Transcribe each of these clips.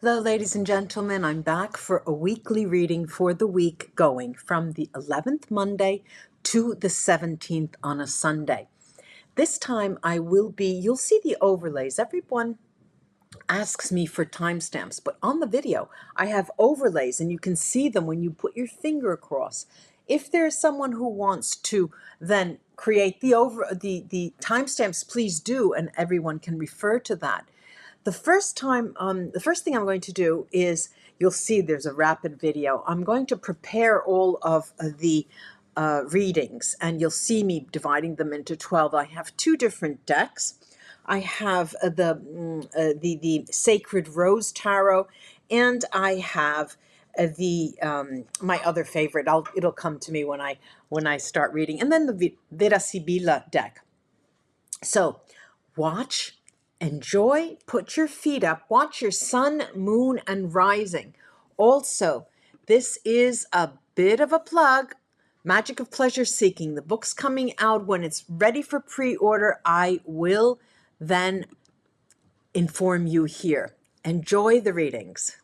Hello, ladies and gentlemen. I'm back for a weekly reading for the week going from the 11th Monday to the 17th on a Sunday. This time you'll see the overlays. Everyone asks me for timestamps, but on the video, I have overlays and you can see them when you put your finger across. If there's someone who wants to then create the timestamps, please do, and everyone can refer to that. The first thing I'm going to do is, you'll see there's a rapid video. I'm going to prepare all of the readings, and you'll see me dividing them into 12. I have two different decks. I have the Sacred Rose Tarot, and I have my other favorite. It'll come to me when I start reading, and then the Vera Sibilla deck. So watch. Enjoy, put your feet up, watch your sun, moon, and rising. Also, this is a bit of a plug. Magic of Pleasure Seeking. The book's coming out. When it's ready for pre-order, I will then inform you here. Enjoy the readings.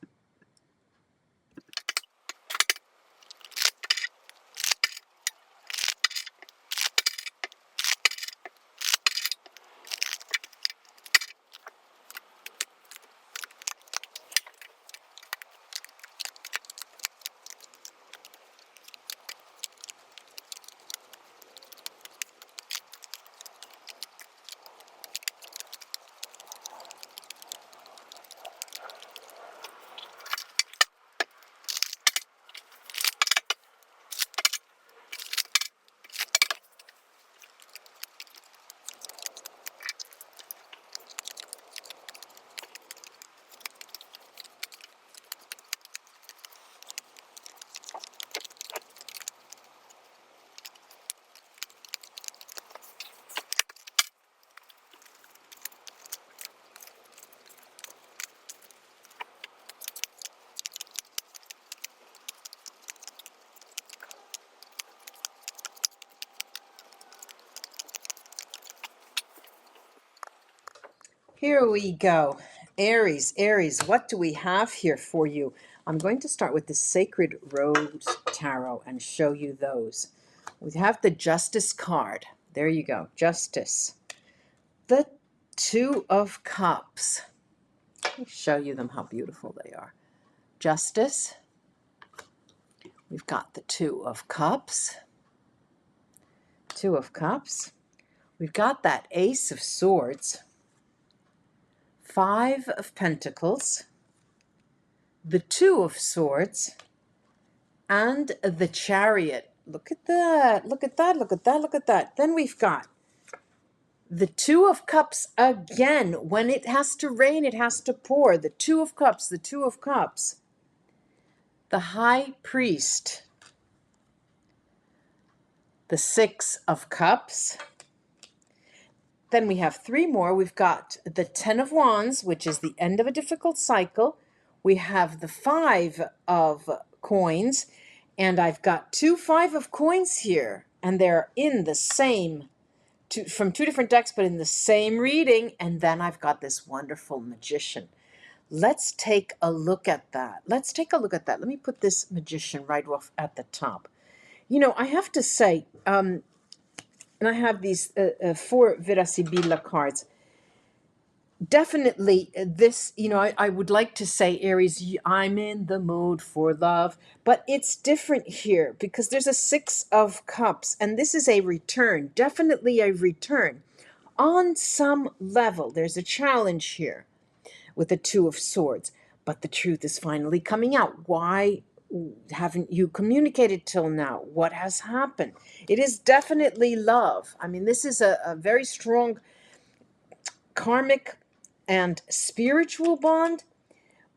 Here we go. Aries, what do we have here for you? I'm going to start with the Sacred Rose Tarot and show you those. We have the Justice card. There you go, Justice. The Two of Cups. Let me show you them, how beautiful they are. Justice. We've got the Two of Cups. Two of Cups. We've got that Ace of Swords. Five of Pentacles, the Two of Swords, and the Chariot. Look at that, look at that, look at that, look at that. Then we've got the Two of Cups again. When it has to rain, it has to pour. The Two of Cups, the Two of Cups. The High Priest. The Six of Cups. Then we have three more. We've got the Ten of Wands, which is the end of a difficult cycle. We have the Five of Coins, and I've got two Five of Coins here, and they're in the same, from two different decks, but in the same reading. And then I've got this wonderful Magician. Let's take a look at that. Let's take a look at that. Let me put this Magician right off at the top. You know, I have to say, and I have these four Vera Sibilla cards. Definitely this, you know, I would like to say, Aries, I'm in the mood for love. But it's different here because there's a Six of Cups. And this is a return, definitely a return. On some level, there's a challenge here with the Two of Swords. But the truth is finally coming out. Why haven't you communicated till now? What has happened? It is definitely love. I mean, this is a very strong karmic and spiritual bond.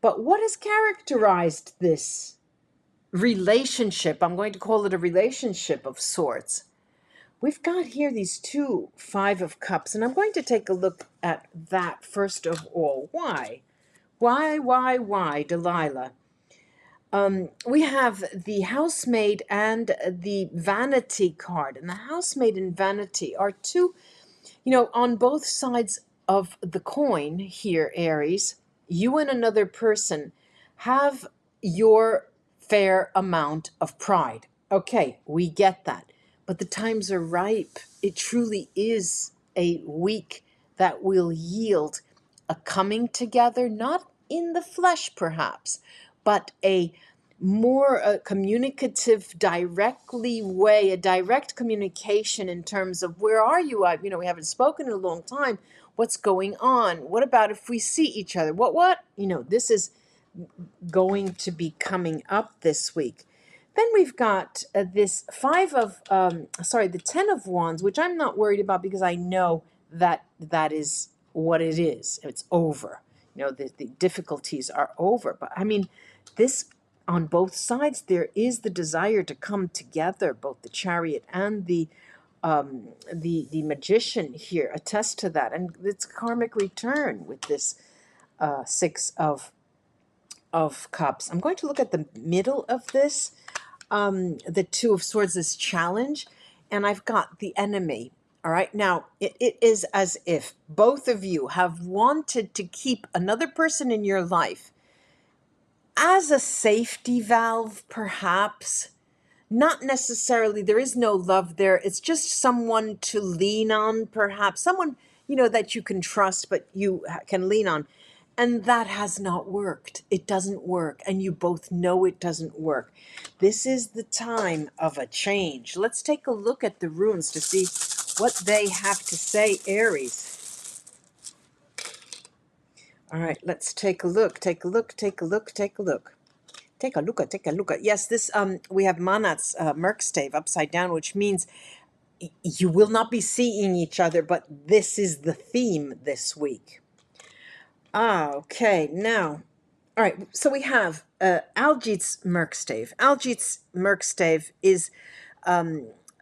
But what has characterized this relationship? I'm going to call it a relationship of sorts. We've got here these two Five of Cups, and I'm going to take a look at that first of all. Why? Why, Delilah? We have the Housemaid and the Vanity card. And the Housemaid and Vanity are two, you know, on both sides of the coin here, Aries. you and another person have your fair amount of pride. Okay, we get that. But the times are ripe. It truly is a week that will yield a coming together, not in the flesh perhaps, but a more communicative, directly way, a direct communication in terms of where are you? We haven't spoken in a long time. What's going on? What about if we see each other? What? This is going to be coming up this week. Then we've got this the 10 of Wands, which I'm not worried about because I know that is what it is. It's over. The difficulties are over. But I mean, this on both sides, there is the desire to come together. Both the Chariot and the Magician here attest to that, and it's karmic return with this Six of Cups. I'm going to look at the middle of this, the Two of Swords, this challenge, and I've got the Enemy. All right, now it is as if both of you have wanted to keep another person in your life as a safety valve, perhaps. Not necessarily, there is no love there. It's just someone to lean on, perhaps. Someone, that you can trust, but you can lean on. And that has not worked. It doesn't work. And you both know it doesn't work. This is the time of a change. Let's take a look at the runes to see what they have to say, Aries. All right, let's take a look. Take a look. Take a look. Take a look. Take a look at. Yes, this we have Manat's Merkstave upside down, which means you will not be seeing each other, but this is the theme this week. Okay, now, all right, so we have Aljeet's Merkstave. Aljeet's Merkstave is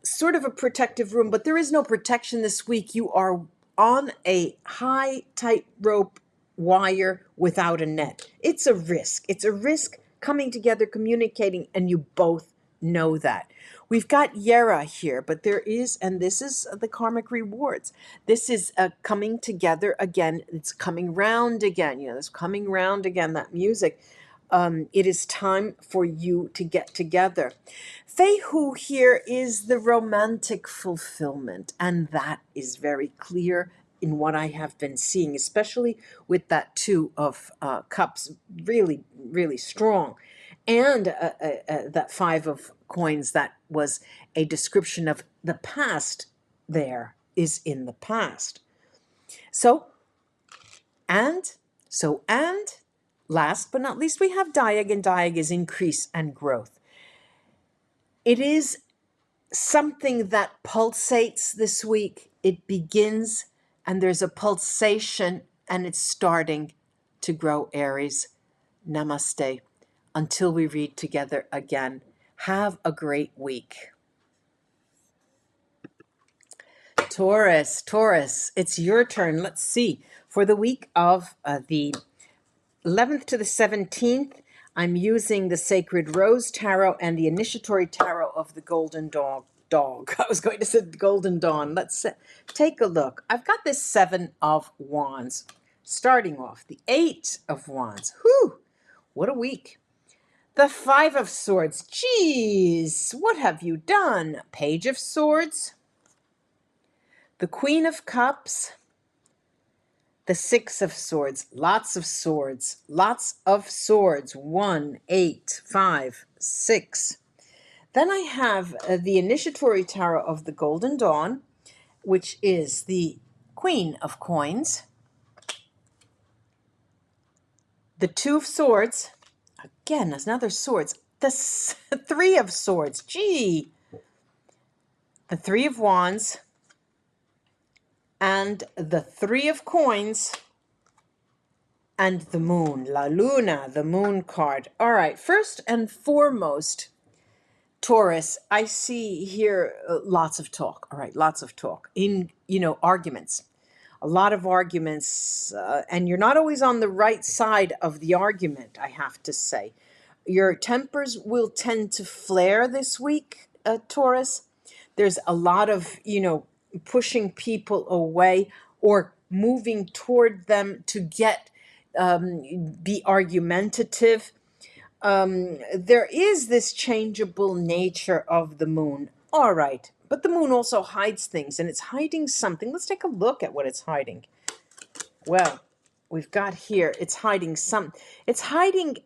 sort of a protective room, but there is no protection this week. You are on a high tightrope wire without a net. It's a risk. It's a risk coming together, communicating, and you both know that. We've got Yera here, but there is, and this is the karmic rewards. This is coming together again. It's coming round again. It's coming round again, that music. It is time for you to get together. Feihu here is the romantic fulfillment, and that is very clear in what I have been seeing, especially with that Two of Cups, really, really strong. And that Five of Coins, that was a description of the past, there is in the past. And last but not least, we have Diag, and Diag is increase and growth. It is something that pulsates this week. It begins, and there's a pulsation, and it's starting to grow, Aries. Namaste. Until we read together again, have a great week. Taurus, it's your turn. Let's see. For the week of the 11th to the 17th, I'm using the Sacred Rose Tarot and the Initiatory Tarot of the Golden Dog. I was going to say Golden Dawn. Let's take a look. I've got this Seven of Wands. Starting off, the Eight of Wands. Whew, what a week. The Five of Swords. Geez, what have you done? Page of Swords. The Queen of Cups. The Six of Swords. Lots of swords. Lots of swords. 1, 8, 5, 6. Then I have the Initiatory Tarot of the Golden Dawn, which is the Queen of Coins. The Two of Swords. Again, there's another swords. The Three of Swords. Gee. The Three of Wands. And the Three of Coins. And the Moon. La Luna, the Moon card. All right. First and foremost, Taurus, I see here lots of talk. All right. Lots of talk. Arguments. A lot of arguments, and you're not always on the right side of the argument, I have to say. Your tempers will tend to flare this week, Taurus. There's a lot of, pushing people away or moving toward them to get be argumentative. There is this changeable nature of the moon. All right. But the moon also hides things, and it's hiding something. Let's take a look at what it's hiding. Well, we've got here, it's hiding it's hiding,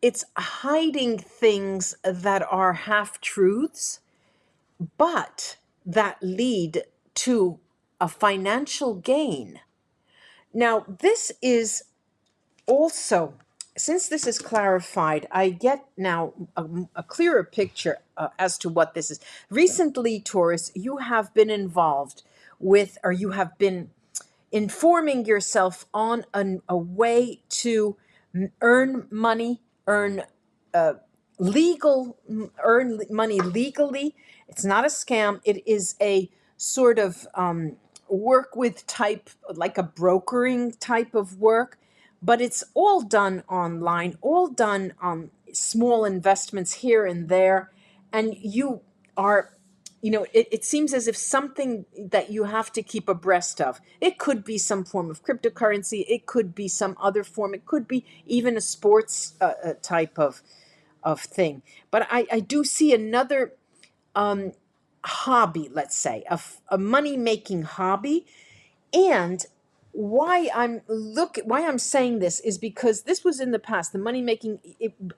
it's hiding things that are half-truths, but that lead to a financial gain. Now, this is also, since this is clarified, I get now a clearer picture as to what this is. Recently, Taurus, you have been involved with, or you have been informing yourself on a way to earn money, earn earn money legally. It's not a scam. It is a sort of work with type, like a brokering type of work, but it's all done online, all done on small investments here and there. And you are, it seems as if something that you have to keep abreast of. It could be some form of cryptocurrency. It could be some other form. It could be even a sports type of thing. But I do see another hobby, let's say, a money-making hobby. And why I'm saying this is because this was in the past. The money-making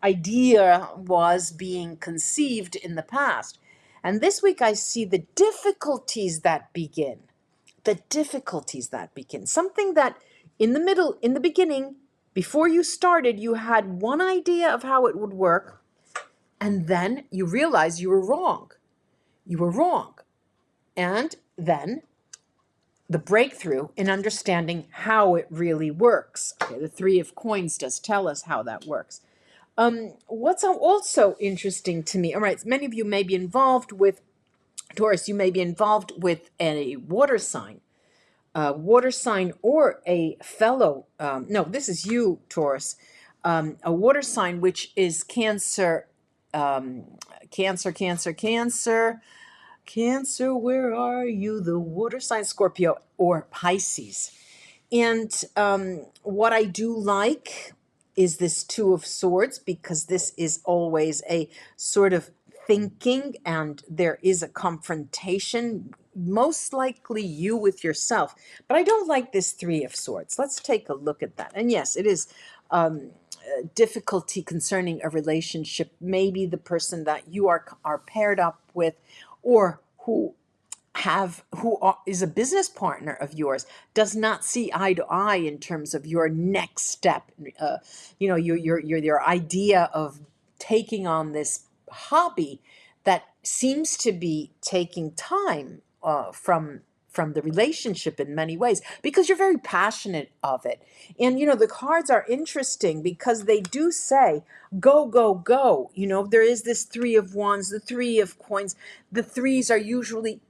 idea was being conceived in the past. And this week I see the difficulties that begin. Something that in the beginning, before you started, you had one idea of how it would work, and then you realize you were wrong. And then the breakthrough in understanding how it really works. Okay, the Three of Coins does tell us how that works. What's also interesting to me, all right, many of you may be involved with, Taurus, you may be involved with a water sign. Or a fellow, no, this is you, Taurus, a water sign, which is Cancer, Cancer, where are you? The water sign, Scorpio or Pisces. And what I do like is this Two of Swords, because this is always a sort of thinking, and there is a confrontation, most likely you with yourself. But I don't like this Three of Swords. Let's take a look at that. And yes, it is difficulty concerning a relationship, maybe the person that you are paired up with, or who is a business partner of yours, does not see eye to eye in terms of your next step. Your idea of taking on this hobby that seems to be taking time from the relationship in many ways, because you're very passionate of it. And the cards are interesting because they do say go, go, go. There is this Three of Wands, the Three of Coins. The threes are usually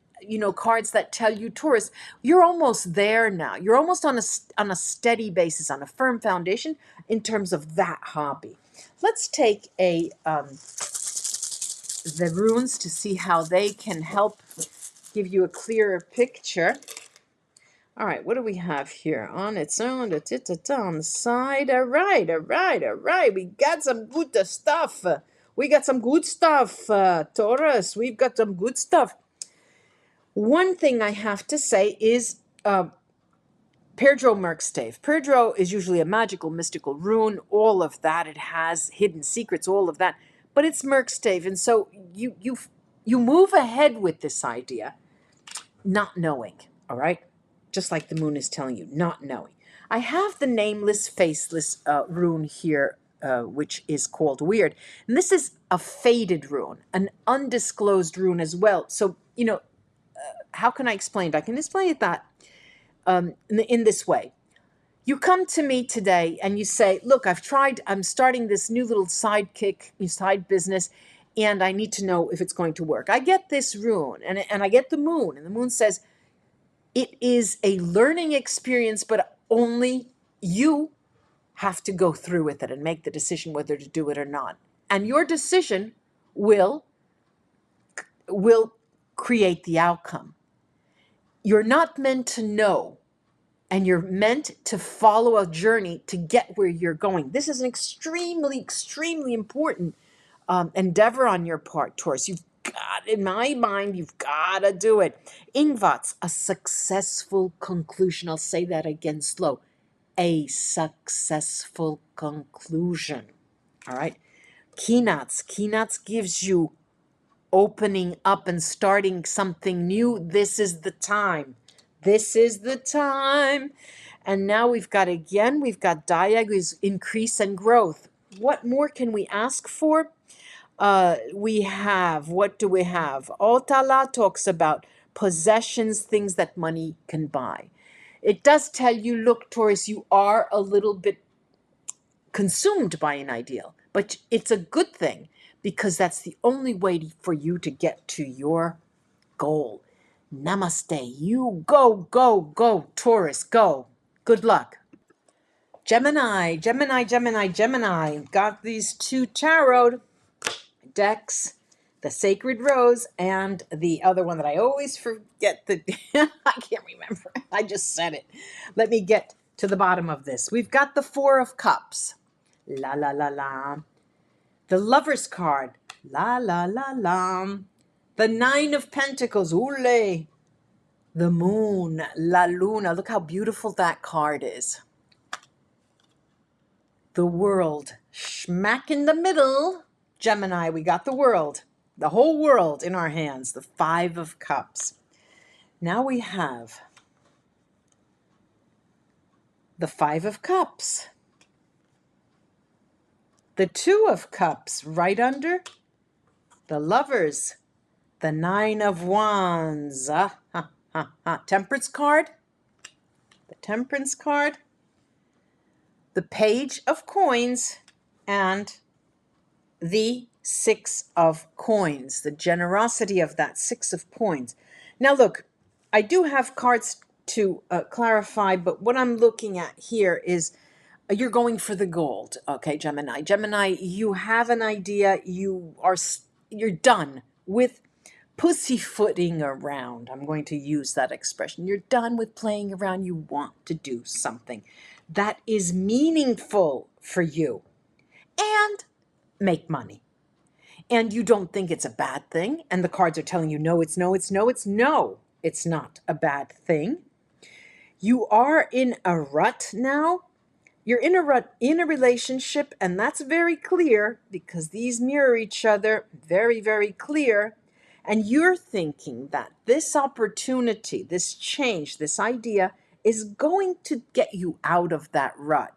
cards that tell you, Taurus, you're almost there now. You're almost on a steady basis, on a firm foundation in terms of that hobby. Let's take the runes to see how they can help give you a clearer picture. All right, what do we have here? On its own, on the side. All right. We got some good stuff. Taurus. We've got some good stuff. One thing I have to say is Pedro Merkstave. Pedro is usually a magical, mystical rune, all of that. It has hidden secrets, all of that. But it's Merkstave, and so you move ahead with this idea, not knowing, all right? Just like the moon is telling you, not knowing. I have the nameless, faceless rune here, which is called Weird. And this is a faded rune, an undisclosed rune as well. So, how can I explain it? I can explain it that in this way. You come to me today and you say, look, I'm starting this new little side business, and I need to know if it's going to work. I get this rune, and I get the moon, and the moon says, it is a learning experience, but only you have to go through with it and make the decision whether to do it or not. And your decision will create the outcome. You're not meant to know and you're meant to follow a journey to get where you're going. This is an extremely, extremely important endeavor on your part, Taurus. You've got, in my mind, you've got to do it. Ingvats, a successful conclusion. I'll say that again slow. A successful conclusion. All right. Keynotes. Keynotes gives you opening up and starting something new. This is the time. This is the time. And now we've got Diag is increase and growth. What more can we ask for? What do we have? Otala talks about possessions, things that money can buy. It does tell you, look, Taurus, you are a little bit consumed by an ideal, but it's a good thing because that's the only way for you to get to your goal. Namaste. You go, go, go, Taurus, go. Good luck. Gemini. Got these two tarot decks, the Sacred Rose and the other one that I always forget. I can't remember. I just said it. Let me get to the bottom of this. We've got the Four of Cups. La, la, la, la. The Lover's card. La, la, la, la. The Nine of Pentacles. Ule. The Moon. La Luna. Look how beautiful that card is. The World. Smack in the middle. Gemini, we got the world. The whole world in our hands. The Five of Cups. Now we have the Five of Cups. The Two of Cups right under the Lovers. The Nine of Wands. Temperance card. The Temperance card. The Page of Coins. And the Six of Coins. The generosity of that Six of Coins. Now look, I do have cards to clarify, but what I'm looking at here is you're going for the gold, okay, Gemini. Gemini, you have an idea. You're done with pussyfooting around. I'm going to use that expression. You're done with playing around. You want to do something that is meaningful for you and make money. And you don't think it's a bad thing. And the cards are telling you, no, it's no, it's no, it's no. It's not a bad thing. You are in a rut now. You're in a rut in a relationship, and that's very clear because these mirror each other, very, very clear. And you're thinking that this opportunity, this change, this idea is going to get you out of that rut.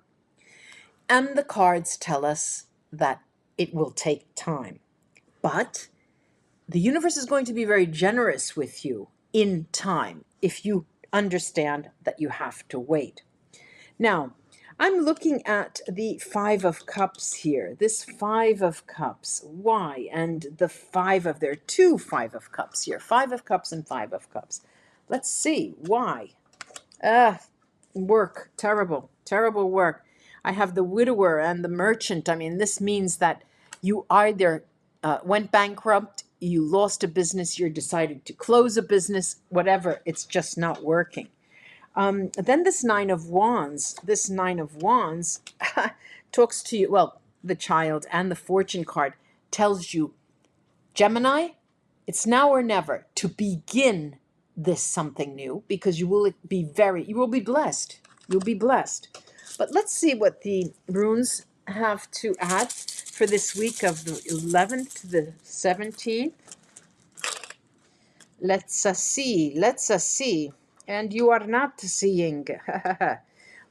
And the cards tell us that it will take time. But the universe is going to be very generous with you in time if you understand that you have to wait. Now, I'm looking at the Five of Cups here. This Five of Cups. Why? And there are two Five of Cups here. Five of Cups and Five of Cups. Let's see. Why? Work. Terrible. Terrible work. I have the Widower and the Merchant. I mean, this means that you either went bankrupt, you lost a business, you decided to close a business, whatever. It's just not working. Then this Nine of Wands talks to you. Well, the Child and the Fortune card tells you, Gemini, it's now or never to begin this something new because you will be blessed. You'll be blessed. But let's see what the runes have to add for this week of the 11th to the 17th. Let's see. And you are not seeing.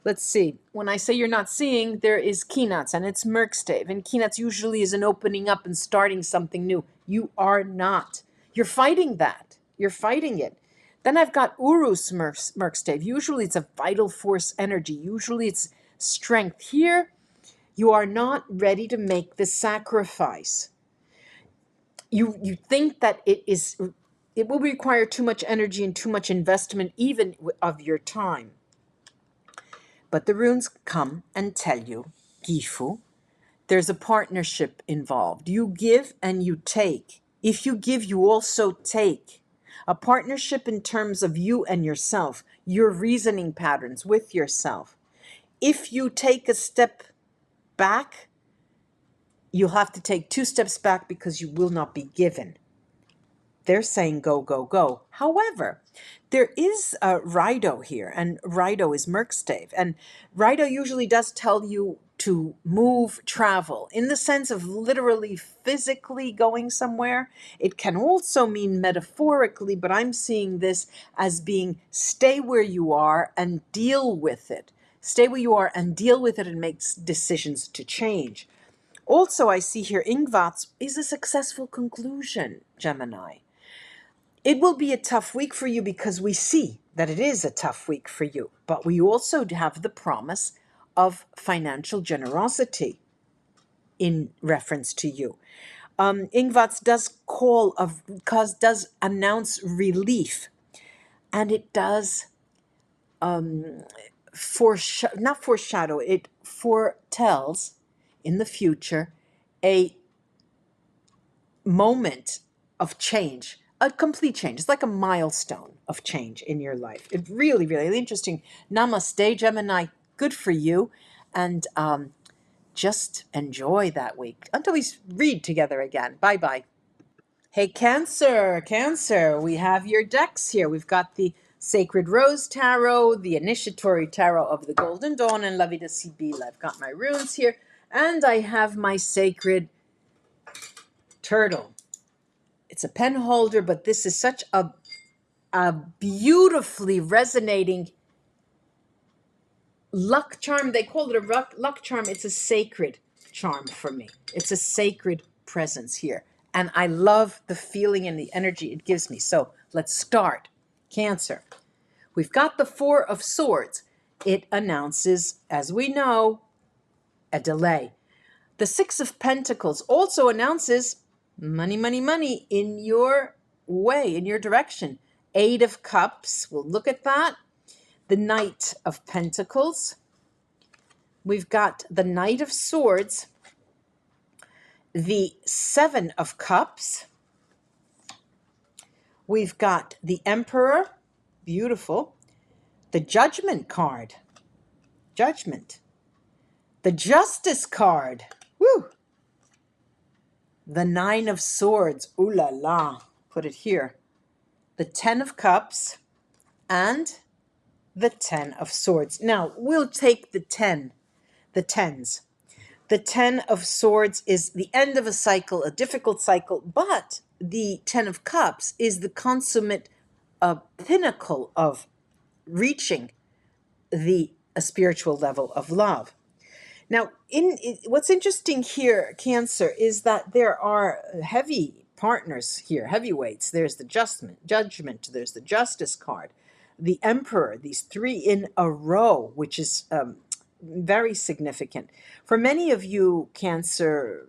Let's see. When I say you're not seeing, there is Keynotes, and it's Merkstave. And Keynotes usually is an opening up and starting something new. You are not. You're fighting that. You're fighting it. Then I've got Urus Merkstave. Usually it's a vital force energy. Usually it's strength. Here, you are not ready to make the sacrifice. You think that it will require too much energy and too much investment, even of your time. But the runes come and tell you, Gifu, there's a partnership involved. You give and you take. If you give, you also take. A partnership in terms of you and yourself. your reasoning patterns with yourself. If you take a step back, you'll have to take 2 steps back because you will not be given. They're saying go, go, go. However, there is a Rido here, and Rido is Merkstave. And Rido usually does tell you to move, travel, in the sense of literally physically going somewhere. It can also mean metaphorically, but I'm seeing this as being stay where you are and deal with it. Stay where you are and deal with it and make decisions to change. Also, I see here Ingvat's is a successful conclusion, Gemini. It will be a tough week for you because we see that it is a tough week for you, but we also have the promise of financial generosity in reference to you. Ingvat's does does announce relief, and it does not foreshadow, it foretells in the future a moment of change, a complete change. It's like a milestone of change in your life. It's really, really interesting. Namaste, Gemini. Good for you. And just enjoy that week until we read together again. Bye-bye. Hey, Cancer, we have your decks here. We've got the Sacred Rose Tarot, the Initiatory Tarot of the Golden Dawn, and La Vida Sibila. I've got my runes here, and I have my Sacred Turtle. It's a pen holder, but this is such a beautifully resonating luck charm. They call it a luck charm. It's a sacred charm for me. It's a sacred presence here. And I love the feeling and the energy it gives me. So let's start. Cancer. We've got the Four of Swords. It announces, as we know, a delay. The Six of Pentacles also announces money, money, money in your way, in your direction. Eight of Cups, we'll look at that. The Knight of Pentacles. We've got the Knight of Swords. The Seven of Cups. We've got the Emperor, beautiful. The Judgment card, Judgment. The Justice card, woo. The Nine of Swords, ooh la la, put it here. The Ten of Cups and the Ten of Swords. Now, we'll take the tens. The Ten of Swords is the end of a cycle, a difficult cycle, but the Ten of Cups is the consummate pinnacle of reaching a spiritual level of love. Now, what's interesting here, Cancer, is that there are heavy partners here, heavyweights. There's the Judgment, there's the Justice card, the Emperor, these three in a row, which is very significant. For many of you, Cancer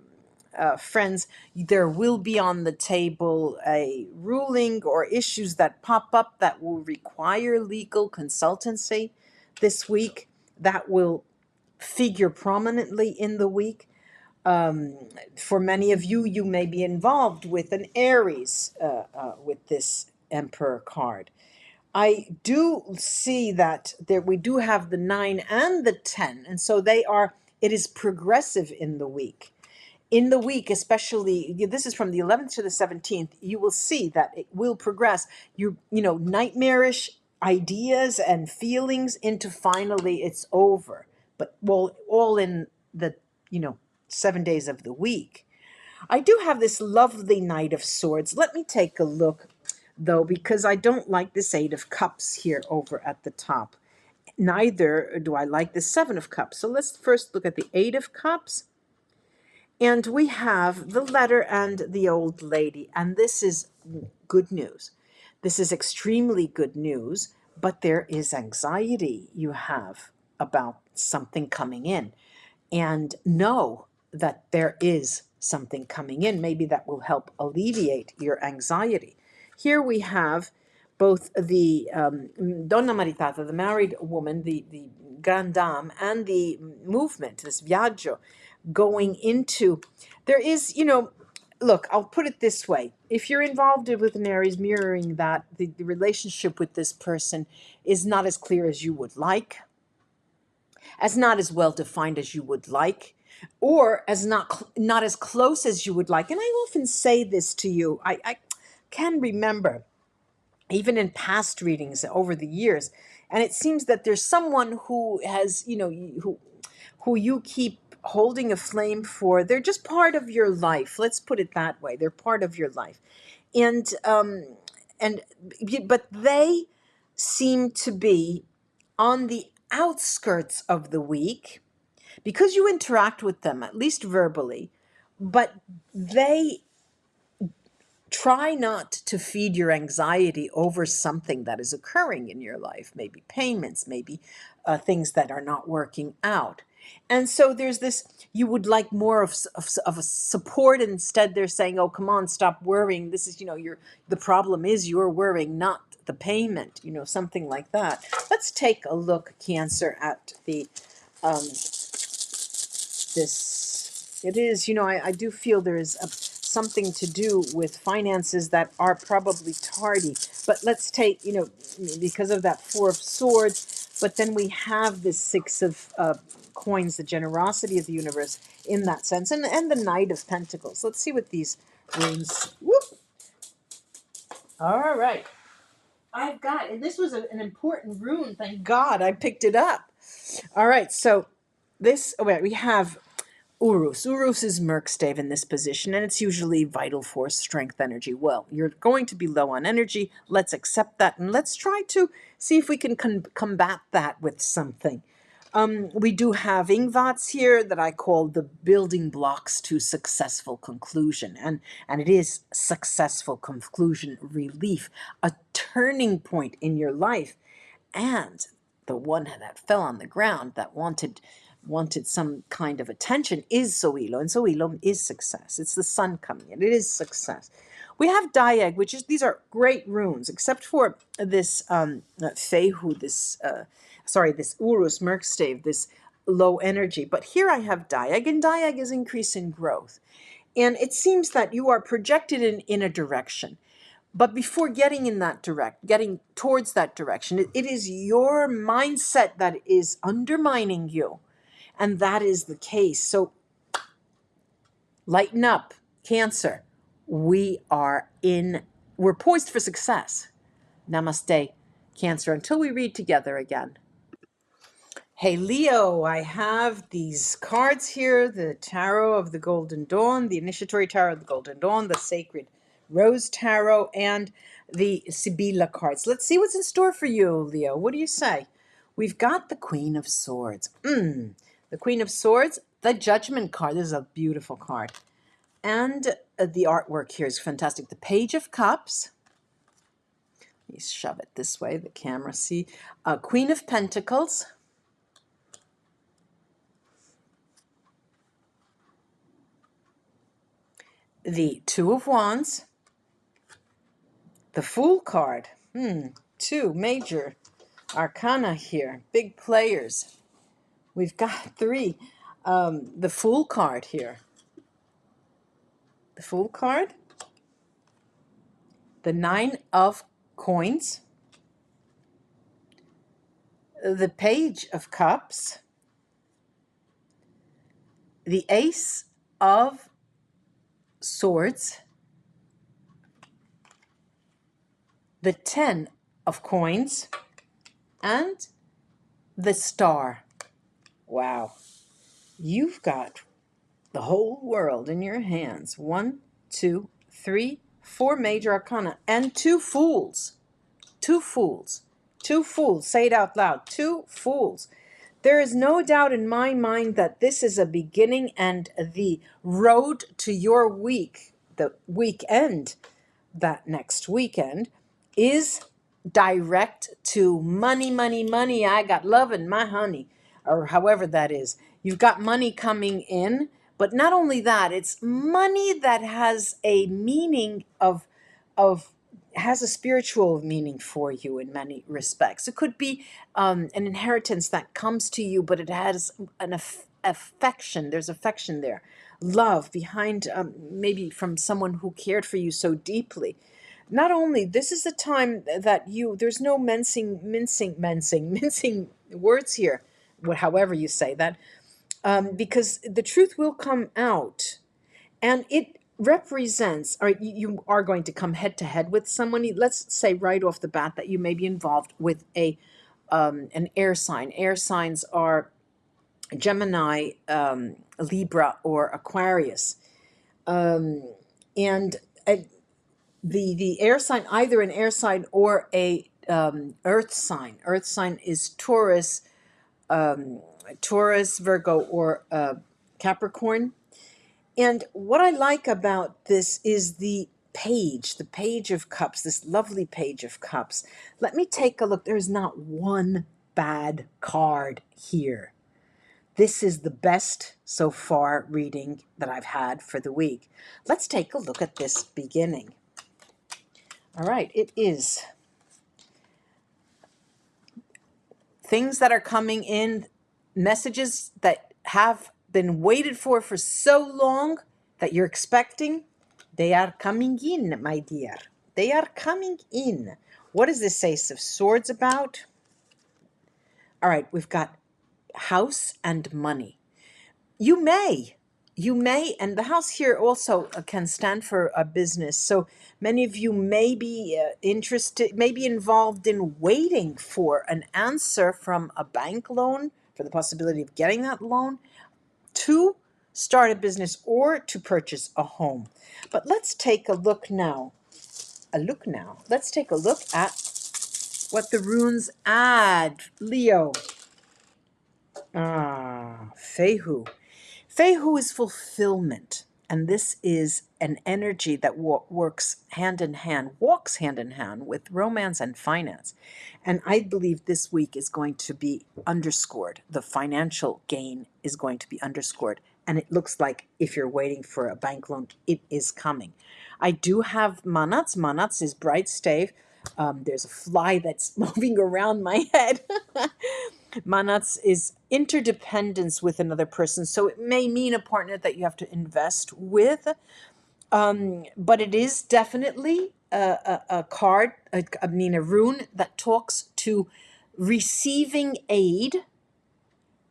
friends, there will be on the table a ruling or issues that pop up that will require legal consultancy this week. That will figure prominently in the week. For many of you, you may be involved with an Aries with this Emperor card. I do see that we do have the 9 and the 10, and so it is progressive in the week. In the week, especially, this is from the 11th to the 17th, you will see that it will progress. Nightmarish ideas and feelings into finally it's over. But all in the, 7 days of the week. I do have this lovely Knight of Swords. Let me take a look, though, because I don't like this Eight of Cups here over at the top. Neither do I like the Seven of Cups. So let's first look at the Eight of Cups. And we have the Letter and the Old Lady. And this is good news. This is extremely good news, but there is anxiety you have about something coming in. And know that there is something coming in. Maybe that will help alleviate your anxiety. Here we have both the Donna Maritata, the married woman, the Grande Dame, and the movement, this Viaggio, going into, there is, look, I'll put it this way. If you're involved with an Aries mirroring that, the relationship with this person is not as clear as you would like, as not as well defined as you would like, or as not as close as you would like. And I often say this to you. I can remember, even in past readings over the years, and it seems that there's someone who has, who you keep holding a flame for. They're just part of your life. Let's put it that way. They're part of your life. And but they seem to be on the outskirts of the week because you interact with them, at least verbally, but they try not to feed your anxiety over something that is occurring in your life, maybe payments, maybe things that are not working out. And so there's this, you would like more of a support. Instead, they're saying, oh, come on, stop worrying. This is, the problem is you're worrying, not the payment, something like that. Let's take a look, Cancer, at the this. It is, I do feel there is something to do with finances that are probably tardy. But let's take, because of that Four of Swords, but then we have this Six of Coins, the generosity of the universe in that sense, and the Knight of Pentacles. Let's see what these runes. Whoop. All right. I've got, and this was an important rune. Thank God I picked it up. All right. So this, we have Urus. Urus is Merkstave in this position, and it's usually vital force, strength, energy. Well, you're going to be low on energy. Let's accept that, and let's try to see if we can combat that with something. We do have Ingvats here that I call the building blocks to successful conclusion. And it is successful conclusion, relief, a turning point in your life. And the one that fell on the ground that wanted some kind of attention is Zoilo, and Zoilo is success. It's the sun coming in. It is success. We have Diag, which is, these are great runes, except for this Fehu, this Urus Merkstave, this low energy. But here I have Diag, and Diag is increase in growth. And it seems that you are projected in a direction. But before getting towards that direction, it is your mindset that is undermining you. And that is the case. So lighten up, Cancer. We're poised for success. Namaste, Cancer, until we read together again. Hey, Leo, I have these cards here, the Tarot of the Golden Dawn, the Initiatory Tarot of the Golden Dawn, the Sacred Rose Tarot, and the Sibilla cards. Let's see what's in store for you, Leo. What do you say? We've got the Queen of Swords. The Queen of Swords, the Judgment card. This is a beautiful card. And the artwork here is fantastic. The Page of Cups. Let me shove it this way, the camera. See? Queen of Pentacles. The Two of Wands. The Fool card. Two major arcana here. Big players. We've got three. The Fool card here. The Fool card. The Nine of Coins. The Page of Cups. The Ace of Swords. The Ten of Coins. And the Star. Wow. You've got the whole world in your hands. 1, 2, 3, 4 major arcana and 2 fools. 2 fools. 2 fools. Say it out loud. 2 fools. There is no doubt in my mind that this is a beginning, and the road to your week, the weekend, that next weekend, is direct to money, money, money. I got love and my honey, or however that is. You've got money coming in, but not only that, it's money that has a meaning has a spiritual meaning for you in many respects. It could be an inheritance that comes to you, but it has affection. There's affection there. Love behind, maybe from someone who cared for you so deeply. Not only, this is a time that there's no mincing words here, however you say that, because the truth will come out. And it represents, or you are going to come head to head with someone. Let's say right off the bat that you may be involved with an air sign. Air signs are Gemini, Libra, or Aquarius. And the air sign, either an air sign or a earth sign. Earth sign is Taurus, Virgo, or Capricorn. And what I like about this is the Page of Cups, this lovely Page of Cups. Let me take a look. There's not one bad card here. This is the best so far reading that I've had for the week. Let's take a look at this beginning. All right, it is things that are coming in, messages that have been waited for so long that you're expecting. They are coming in, my dear. They are coming in. What is this Ace of Swords about? All right, we've got house and money. You may, and the house here also can stand for a business. So many of you may be interested, may be involved in waiting for an answer from a bank loan, for the possibility of getting that loan, to start a business or to purchase a home. But let's take a look now. Let's take a look at what the runes add. Leo. Fehu. Fehu is fulfillment. And this is an energy that walks hand in hand with romance and finance. And I believe this week is going to be underscored. The financial gain is going to be underscored. And it looks like if you're waiting for a bank loan, it is coming. I do have manats. Manats is bright stave. There's a fly that's moving around my head. Manats is interdependence with another person. So it may mean a partner that you have to invest with. But it is definitely a card, a rune that talks to receiving aid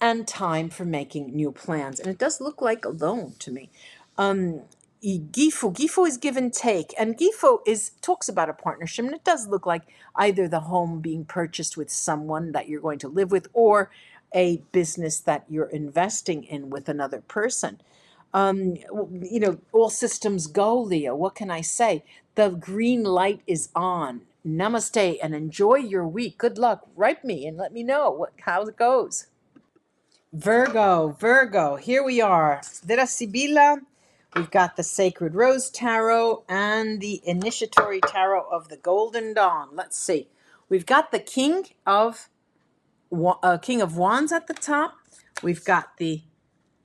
and time for making new plans. And it does look like a loan to me. Gifu is give and take, and Gifu talks about a partnership, and it does look like either the home being purchased with someone that you're going to live with, or a business that you're investing in with another person. All systems go, Leo. What can I say? The green light is on. Namaste and enjoy your week. Good luck. Write me and let me know how it goes. Virgo, here we are. Vera Sibila. We've got the Sacred Rose Tarot and the Initiatory Tarot of the Golden Dawn. Let's see. We've got the King of Wands at the top. We've got the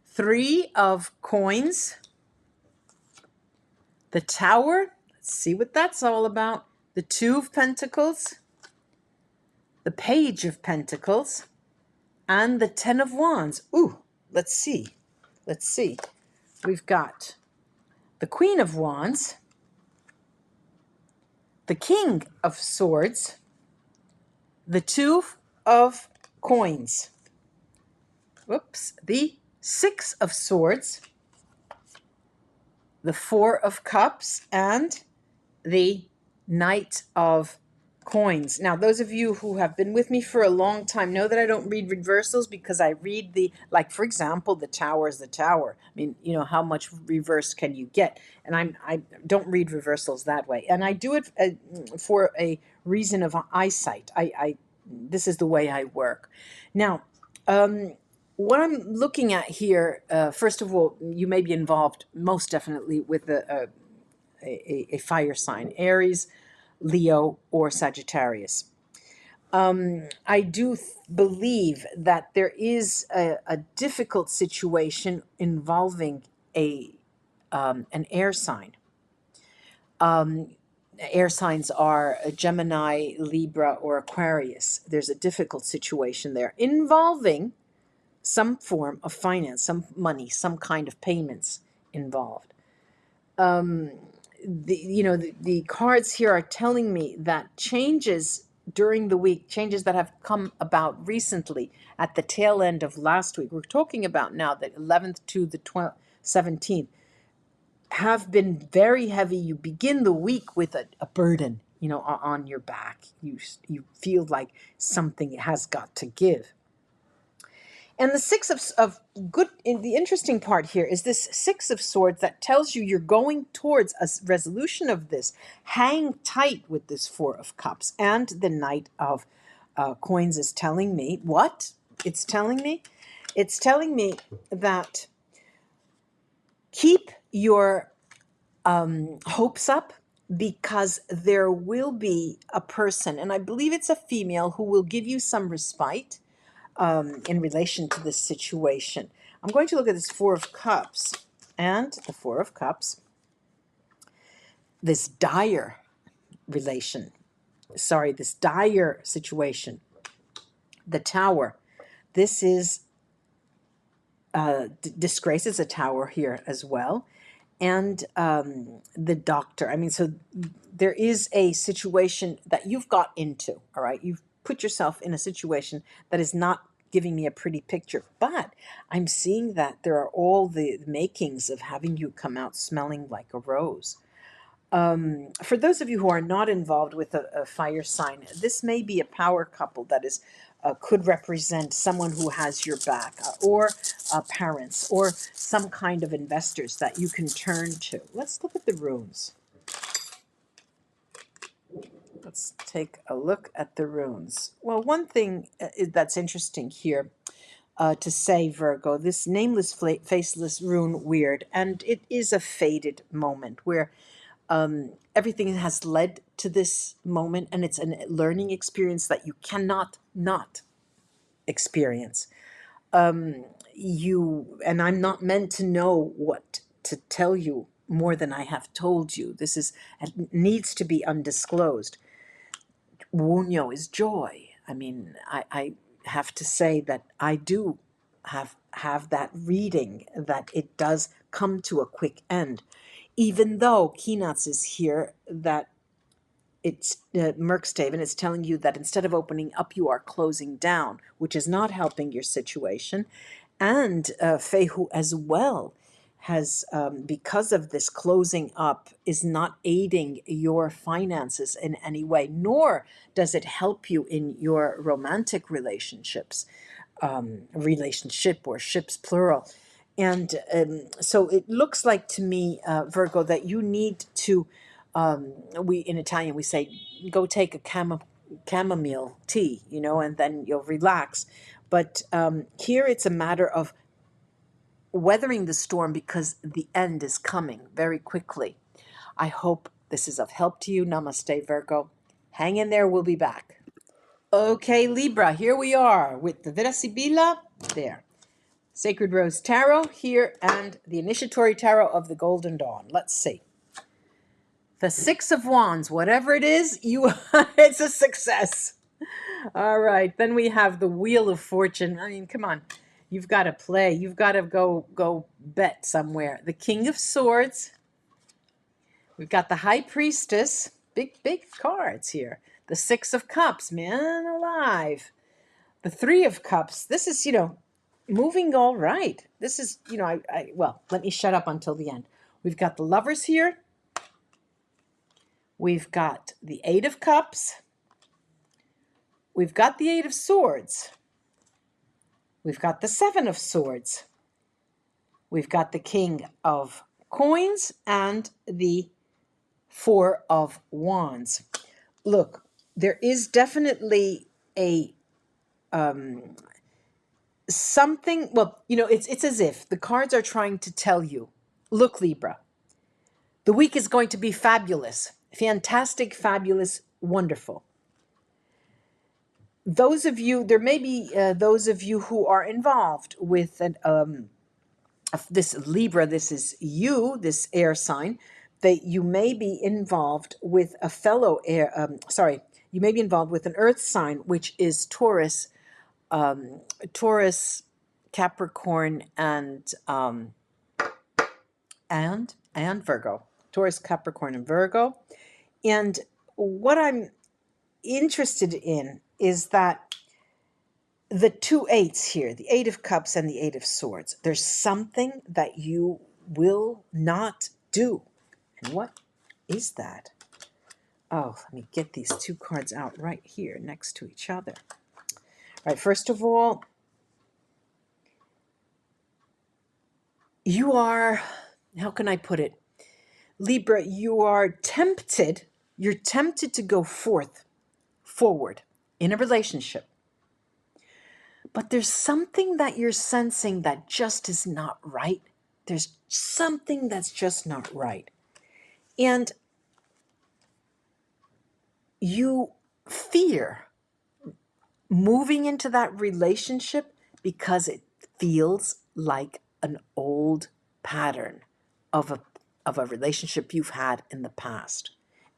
Three of Coins. The Tower. Let's see what that's all about. The Two of Pentacles. The Page of Pentacles. And the Ten of Wands. Ooh, let's see. We've got the Queen of Wands, the King of Swords, the Two of Coins, the Six of Swords, the Four of Cups, and the Knight of Coins. Now, those of you who have been with me for a long time know that I don't read reversals, because I read for example, the Tower is the Tower. I mean, how much reverse can you get? And I don't read reversals that way. And I do it for a reason of eyesight. This is the way I work. Now, what I'm looking at here, first of all, you may be involved most definitely with a fire sign, Aries, Leo, or Sagittarius. I do believe that there is a difficult situation involving an air sign. Air signs are Gemini, Libra, or Aquarius. There's a difficult situation there involving some form of finance, some money, some kind of payments involved. The cards here are telling me that changes during the week, changes that have come about recently at the tail end of last week, we're talking about now the 11th to the 17th, have been very heavy. You begin the week with a burden, on your back. You feel like something has got to give. And the Six of good, the interesting part here is this Six of Swords that tells you you're going towards a resolution of this. Hang tight with this Four of Cups. And the Knight of Coins is telling me, what? It's telling me that keep your hopes up, because there will be a person, and I believe it's a female, who will give you some respite in relation to this situation. I'm going to look at this Four of Cups, and the Four of Cups, this dire situation, the Tower. This is disgrace is a Tower here as well. And the Doctor. I mean, so there is a situation that you've got into, all right? You've put yourself in a situation that is not giving me a pretty picture, but I'm seeing that there are all the makings of having you come out smelling like a rose. For those of you who are not involved with a fire sign, this may be a power couple that is could represent someone who has your back, or parents, or some kind of investors that you can turn to. Let's look at the runes. Let's take a look at the runes. Well, one thing that's interesting here to say, Virgo, this nameless, faceless rune, weird, and it is a faded moment where everything has led to this moment, and it's a learning experience that you cannot not experience. And I'm not meant to know what to tell you more than I have told you. It needs to be undisclosed. Wunyo is joy. I mean, I have to say that I do have that reading, that it does come to a quick end, even though Kinats is here, that it's Merkstaven is telling you that instead of opening up, you are closing down, which is not helping your situation. And Fehu as well has, because of this closing up, is not aiding your finances in any way, nor does it help you in your romantic relationships, relationship or ships plural. And so it looks like to me, Virgo, that you need to, we in Italian, we say, go take a chamomile tea, and then you'll relax. But here it's a matter of weathering the storm, because the end is coming very quickly. I hope this is of help to you. Namaste, Virgo. Hang in there. We'll be back. Okay, Libra, here we are with the Vera Sibilla there. Sacred Rose Tarot here, and the Initiatory Tarot of the Golden Dawn. Let's see. The Six of Wands, whatever it is, it's a success. All right, then we have the Wheel of Fortune. I mean, come on. You've got to play. You've got to go bet somewhere. The King of Swords. We've got the High Priestess. Big cards here. The Six of Cups, man alive. The Three of Cups. This is, moving all right. This is, well, let me shut up until the end. We've got the Lovers here. We've got the Eight of Cups. We've got the Eight of Swords. We've got the Seven of Swords. We've got the King of Coins and the Four of Wands. Look, there is definitely a something, well, it's as if the cards are trying to tell you, look, Libra, the week is going to be fabulous, fantastic, fabulous, wonderful. Those of you, there may be those of you who are involved with this Libra, this is you, this air sign, that you may be involved with a fellow air, you may be involved with an earth sign, which is Taurus, Capricorn and Virgo. Taurus, Capricorn, and Virgo. And what I'm interested in is that the two eights here, the Eight of Cups and the Eight of Swords, there's something that you will not do. And what is that? Oh, let me get these two cards out right here next to each other. All right, first of all, you are, how can I put it? Libra, you're tempted to go forward in a relationship. But there's something that you're sensing that just is not right. There's something that's just not right. And you fear moving into that relationship because it feels like an old pattern of a relationship you've had in the past,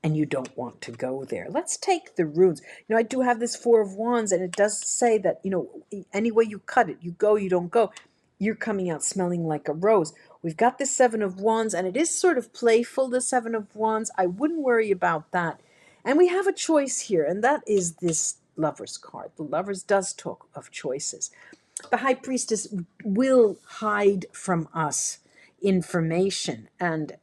and you don't want to go there. Let's take the runes. I do have this Four of Wands, and it does say that, any way you cut it, you go, you don't go, you're coming out smelling like a rose. We've got the Seven of Wands, and it is sort of playful, the Seven of Wands. I wouldn't worry about that. And we have a choice here, and that is this Lovers card. The Lovers does talk of choices. The High Priestess will hide from us information, and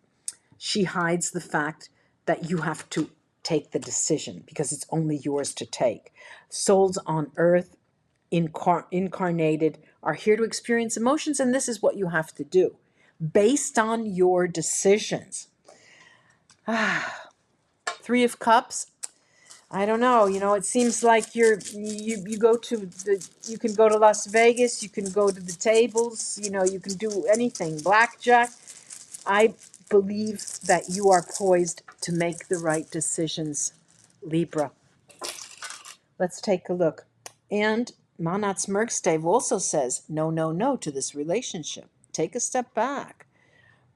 she hides the fact that you have to take the decision because it's only yours to take. Souls on earth, incarnated, are here to experience emotions, and this is what you have to do based on your decisions. Three of Cups. I don't know. It seems like you can go to Las Vegas, you can go to the tables, you can do anything. Blackjack. I believe that you are poised to make the right decisions, Libra. Let's take a look. And Manat's Merkstave also says, no, no, no to this relationship. Take a step back.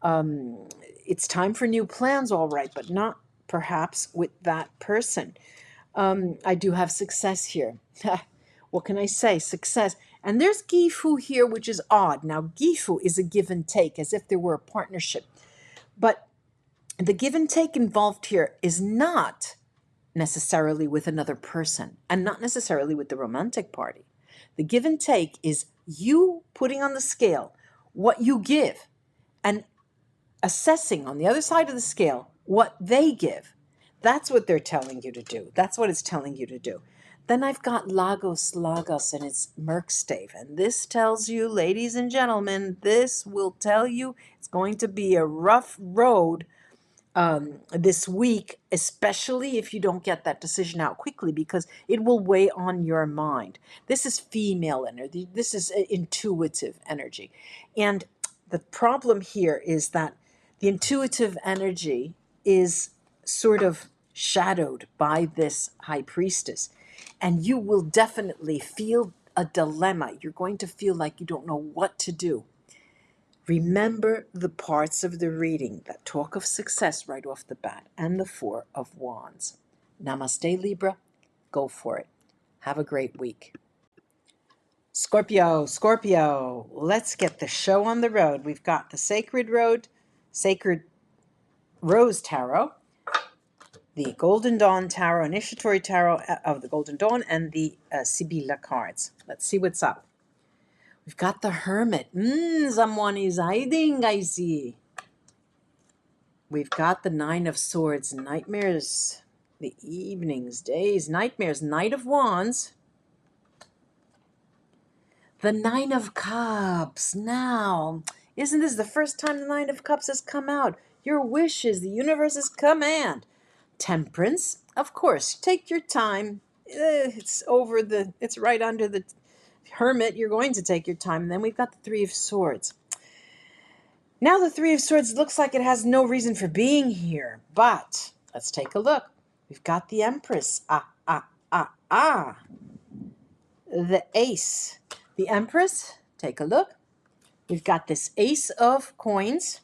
It's time for new plans, all right, but not perhaps with that person. I do have success here. What can I say? Success. And there's Gifu here, which is odd. Now, Gifu is a give and take, as if there were a partnership. But the give and take involved here is not necessarily with another person and not necessarily with the romantic party. The give and take is you putting on the scale what you give and assessing on the other side of the scale what they give. That's what they're telling you to do. That's what it's telling you to do. Then I've got Lagos, and it's Merkstave. And this tells you, ladies and gentlemen, this will tell you it's going to be a rough road this week, especially if you don't get that decision out quickly, because it will weigh on your mind. This is female energy. This is intuitive energy. And the problem here is that the intuitive energy is sort of shadowed by this High Priestess. And you will definitely feel a dilemma. You're going to feel like you don't know what to do. Remember the parts of the reading that talk of success right off the bat and the Four of Wands. Namaste, Libra. Go for it. Have a great week. Scorpio, let's get the show on the road. We've got the Sacred Rose Tarot, the Golden Dawn Tarot, Initiatory Tarot of the Golden Dawn, and the Sibylla cards. Let's see what's up. We've got the Hermit. Someone is hiding, I see. We've got the Nine of Swords, nightmares, the evenings, days, nightmares, Knight of Wands. The Nine of Cups. Now, isn't this the first time the Nine of Cups has come out? Your wishes, the universe's command. Temperance, of course, take your time. It's right under the Hermit. You're going to take your time. And then we've got the Three of Swords. Now the Three of Swords looks like it has no reason for being here, but let's take a look. We've got the Empress. The Ace. The Empress, take a look. We've got this Ace of Coins.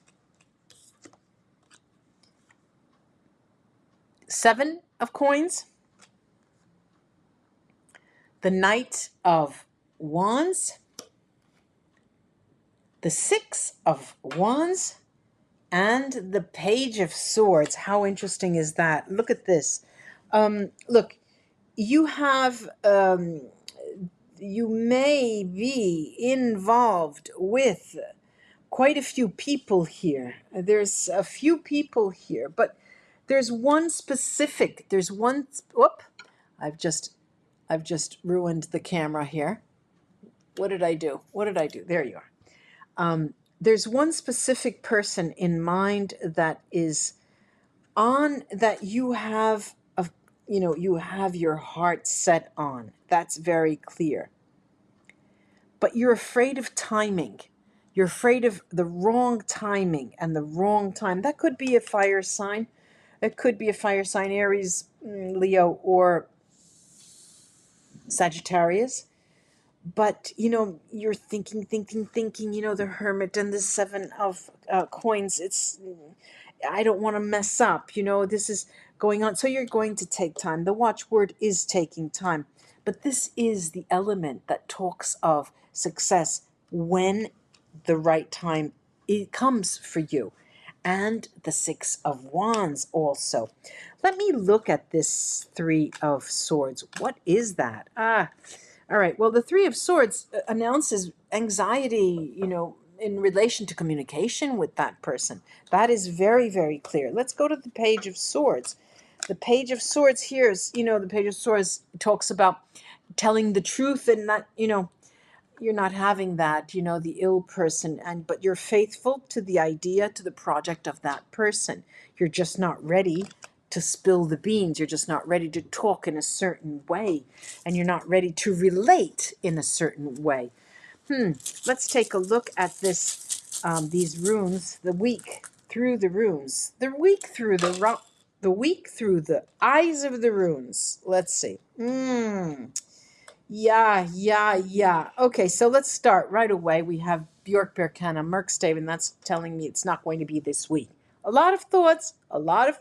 Seven of Coins. The Knight of Wands. the Six of Wands and the Page of Swords. How interesting is that? Look at this. Look, you have, you may be involved with quite a few people here. There's a few people here, but there's one specific, whoop, I've just ruined the camera here. What did I do? What did I do? There you are. There's one specific person in mind that is on, that you have a, you have your heart set on. That's very clear. But you're afraid of timing. You're afraid of the wrong timing and the wrong time. That could be a fire sign. It could be a fire sign, Aries, Leo, or Sagittarius. But, you're thinking, the Hermit and the Seven of Coins. I don't want to mess up, this is going on. So you're going to take time. The watchword is taking time. But this is the element that talks of success when the right time it comes for you. And the Six of Wands also. Let me look at this Three of Swords. What is that? All right. Well, the Three of Swords announces anxiety, in relation to communication with that person. That is very, very clear. Let's go to the Page of Swords. The Page of Swords here is, the Page of Swords talks about telling the truth and not, you're not having that, the ill person, but you're faithful to the idea, to the project of that person. You're just not ready to spill the beans. You're just not ready to talk in a certain way, and you're not ready to relate in a certain way. Let's take a look at this, these runes, the week through the runes, the week through the week through the eyes of the runes. Let's see. Yeah. Okay, so let's start right away. We have Bjork Berkana, Merkstaven. That's telling me it's not going to be this week. A lot of thoughts, a lot of,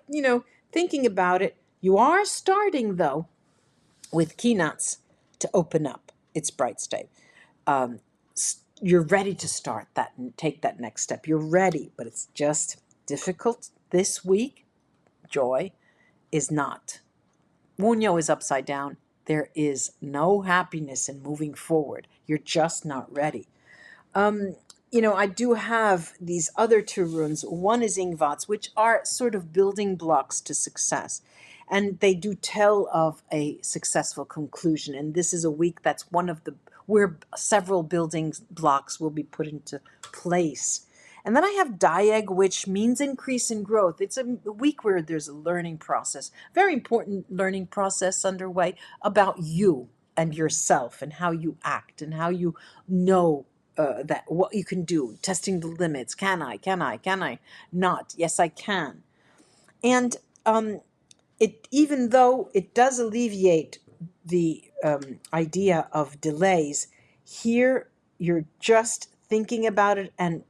thinking about it. You are starting, though, with keynotes to open up. It's bright state. You're ready to start that and take that next step. You're ready, but it's just difficult this week. Joy is not. Munyo is upside down. There is no happiness in moving forward. You're just not ready. I do have these other two runes. One is Ingvats, which are sort of building blocks to success. And they do tell of a successful conclusion. And this is a week that's where several building blocks will be put into place. And then I have Dieg, which means increase in growth. It's a week where there's a learning process, very important learning process underway about you and yourself and how you act and how you know that what you can do, testing the limits. Can I not? Yes, I can. And even though it does alleviate the idea of delays, here you're just thinking about it, and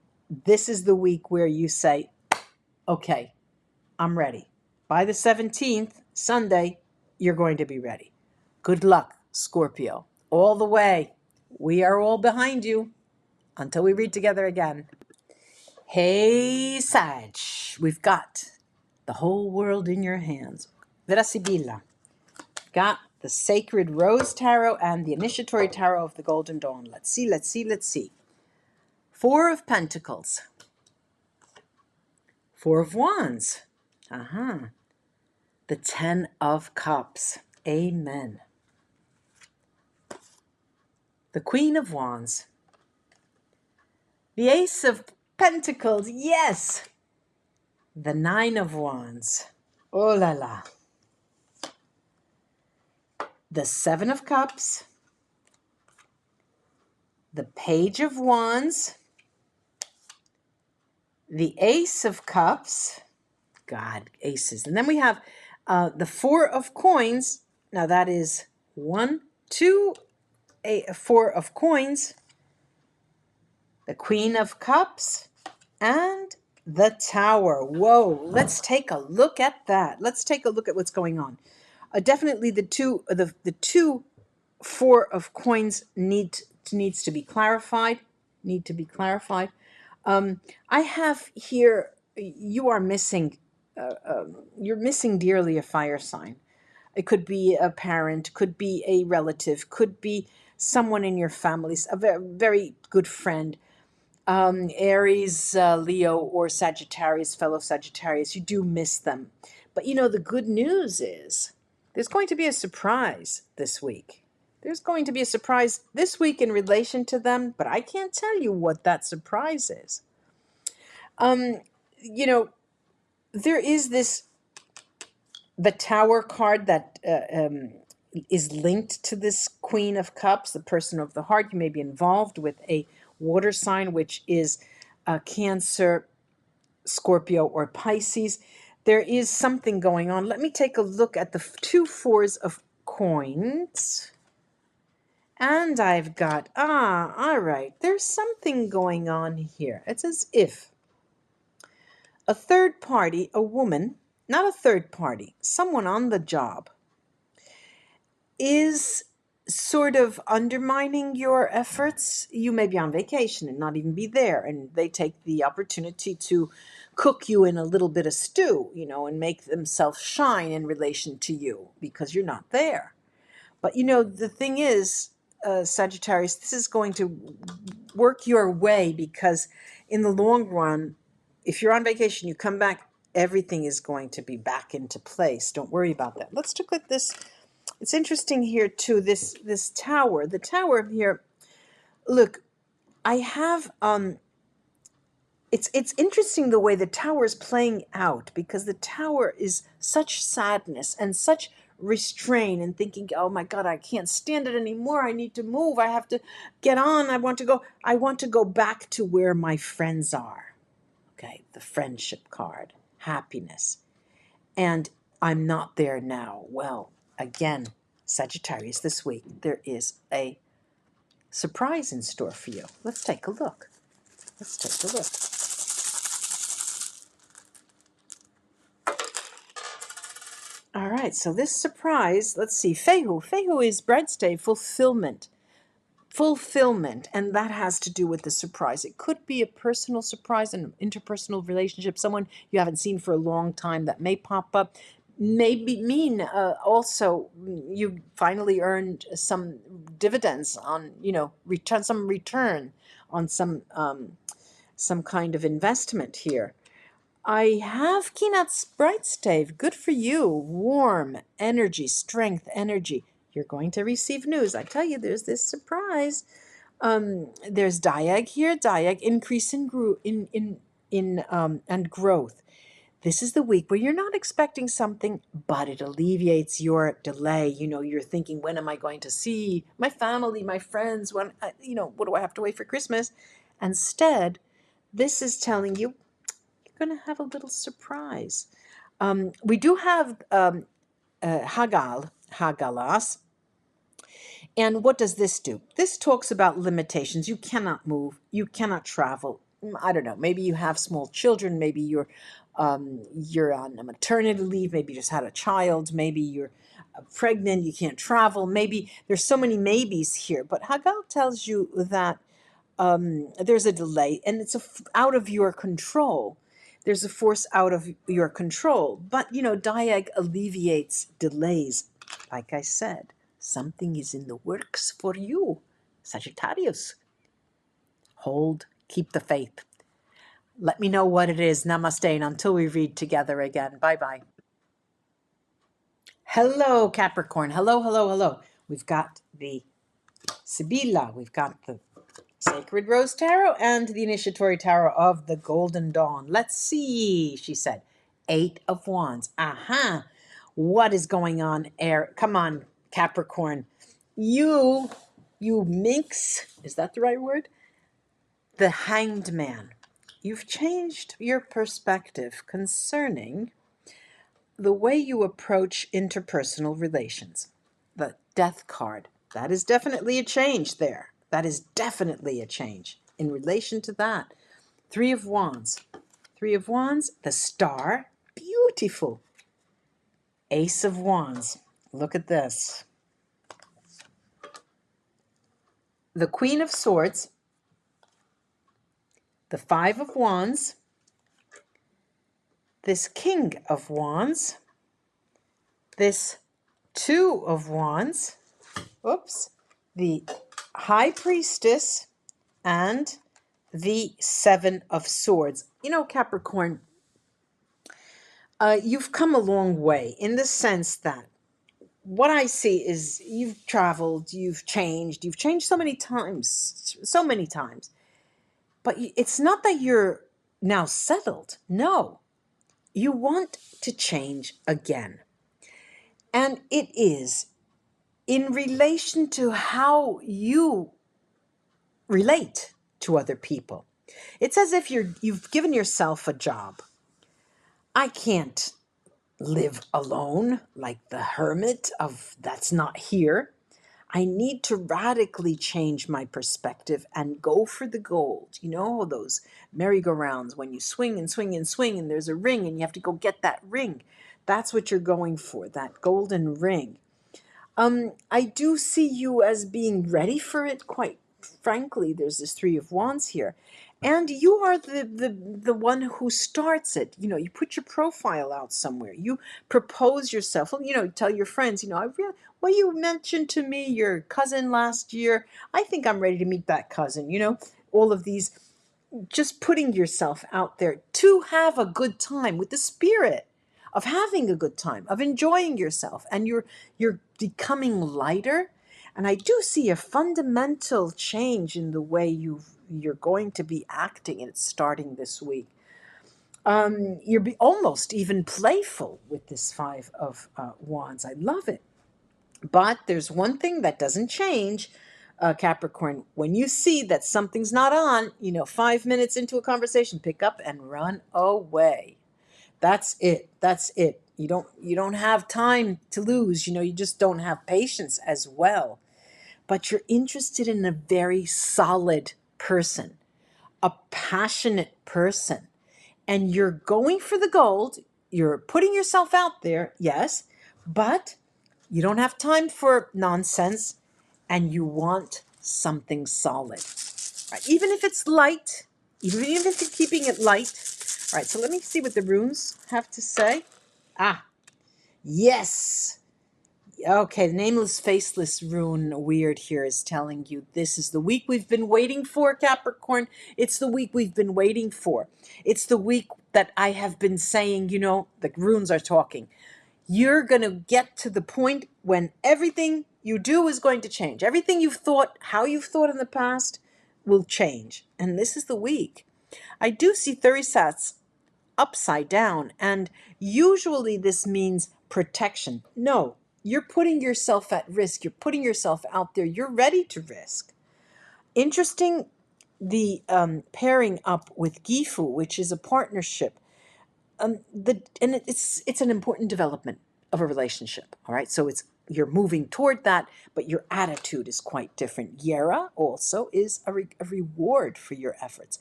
this is the week where you say, okay, I'm ready. By the 17th, Sunday, you're going to be ready. Good luck, Scorpio. All the way. We are all behind you until we read together again. Hey, Sag, we've got the whole world in your hands. Vera Sibilla. Got the Sacred Rose Tarot and the Initiatory Tarot of the Golden Dawn. Let's see. Four of Pentacles. Four of Wands. The Ten of Cups. Amen. The Queen of Wands. The Ace of Pentacles. Yes. The Nine of Wands. Oh la la. The Seven of Cups. The Page of Wands. The Ace of Cups. God, aces. And then we have the Four of Coins. Now that is 1, 2, 4 of Coins. The Queen of Cups. And the Tower. Whoa, let's take a look at that. Let's take a look at what's going on. Definitely the two Four of Coins needs to be clarified. need to be clarified. I have here, you are missing, you're missing dearly a fire sign. It could be a parent, could be a relative, could be someone in your family, a very, very good friend. Aries, Leo, or Sagittarius, fellow Sagittarius, you do miss them. But the good news is there's going to be a surprise this week. There's going to be a surprise this week in relation to them, but I can't tell you what that surprise is. You know, there is the Tower card that is linked to this Queen of Cups, the person of the heart. You may be involved with a water sign, which is Cancer, Scorpio, or Pisces. There is something going on. Let me take a look at the two fours of coins. And I've got, all right, there's something going on here. It's as if a third party, a woman, not a third party, someone on the job, is sort of undermining your efforts. You may be on vacation and not even be there, and they take the opportunity to cook you in a little bit of stew, and make themselves shine in relation to you because you're not there. But the thing is, Sagittarius, this is going to work your way, because in the long run, if you're on vacation, you come back, everything is going to be back into place. Don't worry about that. Let's look at this. It's interesting here too, this tower. The tower here, look, I have it's interesting the way the tower is playing out, because the tower is such sadness and such restraint and thinking, oh my God, I can't stand it anymore. I need to move. I have to get on. I want to go back to where my friends are. Okay, the friendship card, happiness. And I'm not there now. Well, again, Sagittarius, this week, there is a surprise in store for you. Let's take a look. Let's take a look. All right, so this surprise, let's see, Fehu. Fehu is Breadstay, fulfillment. Fulfillment, and that has to do with the surprise. It could be a personal surprise, an interpersonal relationship, someone you haven't seen for a long time that may pop up. Maybe mean also you finally earned some dividends on, return on some kind of investment here. I have Keenat's Bright Stave. Good for you. Warm energy, strength, energy. You're going to receive news. I tell you, there's this surprise. There's Diag here. Diag, increase and growth. This is the week where you're not expecting something, but it alleviates your delay. You're thinking, when am I going to see my family, my friends? When, what do I have to wait for Christmas? Instead, this is telling you, going to have a little surprise. We do have Hagalas. And what does this do? This talks about limitations. You cannot move. You cannot travel. I don't know. Maybe you have small children. Maybe you're on a maternity leave. Maybe you just had a child. Maybe you're pregnant. You can't travel. Maybe there's so many maybes here. But Hagal tells you that there's a delay, and it's out of your control. There's a force out of your control. But, Diag alleviates delays. Like I said, something is in the works for you, Sagittarius. Hold, keep the faith. Let me know what it is. Namaste, and until we read together again. Bye-bye. Hello, Capricorn. Hello, hello, hello. We've got the Sibilla. We've got the Sacred Rose Tarot and the Initiatory Tarot of the Golden Dawn. Let's see, she said. 8 of Wands. Aha. What is going on, Air? Come on, Capricorn. You minx. Is that the right word? The Hanged Man. You've changed your perspective concerning the way you approach interpersonal relations. The Death card. That is definitely a change there. That is definitely a change in relation to that. 3 of Wands. 3 of Wands, the Star. Beautiful. Ace of Wands. Look at this. The Queen of Swords. the Five of Wands, this King of Wands, this Two of Wands, oops, the High Priestess, and the Seven of Swords. You know, Capricorn, you've come a long way in the sense that what I see is you've traveled, you've changed so many times, but it's not that you're now settled. No, you want to change again. And it is in relation to how you relate to other people. It's as if you've given yourself a job. I can't live alone like the hermit of that's not here. I need to radically change my perspective and go for the gold. You know, those merry-go-rounds when you swing and swing and swing and there's a ring and you have to go get that ring. That's what you're going for, that golden ring. I do see you as being ready for it, quite frankly. There's this Three of Wands here. And you are the one who starts it. You know, you put your profile out somewhere. You propose yourself. You know, tell your friends, you know, well, you mentioned to me your cousin last year. I think I'm ready to meet that cousin. You know, all of these, just putting yourself out there to have a good time with the spirit of having a good time, of enjoying yourself, and you're becoming lighter. And I do see a fundamental change in the way you're going to be acting, and it's starting this week. You're almost even playful with this Five of Wands. I love it. But there's one thing that doesn't change, Capricorn. When you see that something's not on, you know, 5 minutes into a conversation, pick up and run away. That's it. That's it. You don't have time to lose. You know, you just don't have patience as well. But you're interested in a very solid person, a passionate person, and you're going for the gold. You're putting yourself out there, yes, but you don't have time for nonsense, and you want something solid. Right? Even if it's light, even if you're keeping it light. All right, so let me see what the runes have to say. Yes. Okay, the nameless, faceless rune weird here is telling you this is the week we've been waiting for, Capricorn. It's the week we've been waiting for. It's the week that I have been saying, you know, the runes are talking. You're going to get to the point when everything you do is going to change. Everything you've thought, how you've thought in the past will change. And this is the week. I do see Thurisats upside down, and usually this means protection. No, you're putting yourself at risk. You're putting yourself out there. You're ready to risk. Interesting, the pairing up with Gifu, which is a partnership. It's an important development of a relationship. All right, so you're moving toward that, but your attitude is quite different. Yera also is a reward for your efforts.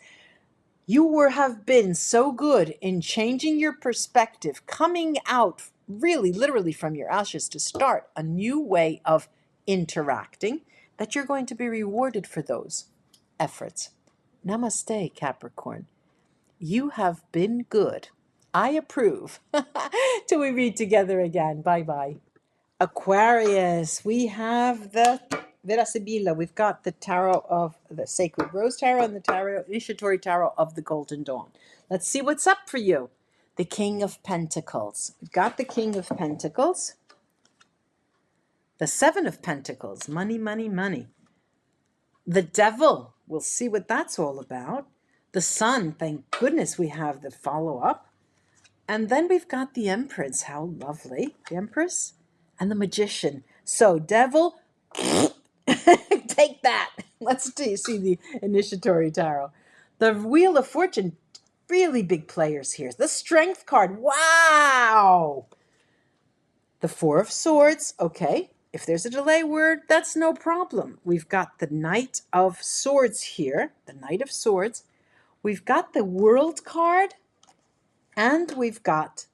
You have been so good in changing your perspective, coming out really literally from your ashes to start a new way of interacting, that you're going to be rewarded for those efforts. Namaste, Capricorn. You have been good. I approve. Till we read together again. Bye-bye. Aquarius, we have the Verasibila. We've got the Tarot of the Sacred Rose Tarot and the Tarot Initiatory Tarot of the Golden Dawn. Let's see what's up for you. The King of Pentacles. We've got the King of Pentacles. The Seven of Pentacles. Money, money, money. The Devil. We'll see what that's all about. The Sun. Thank goodness we have the follow-up. And then we've got the Empress. How lovely. The Empress. And the Magician. So, Devil, take that. Let's see the Initiatory Tarot. The Wheel of Fortune, really big players here. The Strength card, wow. The Four of Swords, okay. If there's a delay word, that's no problem. We've got the Knight of Swords here, the Knight of Swords. We've got the World card, and we've got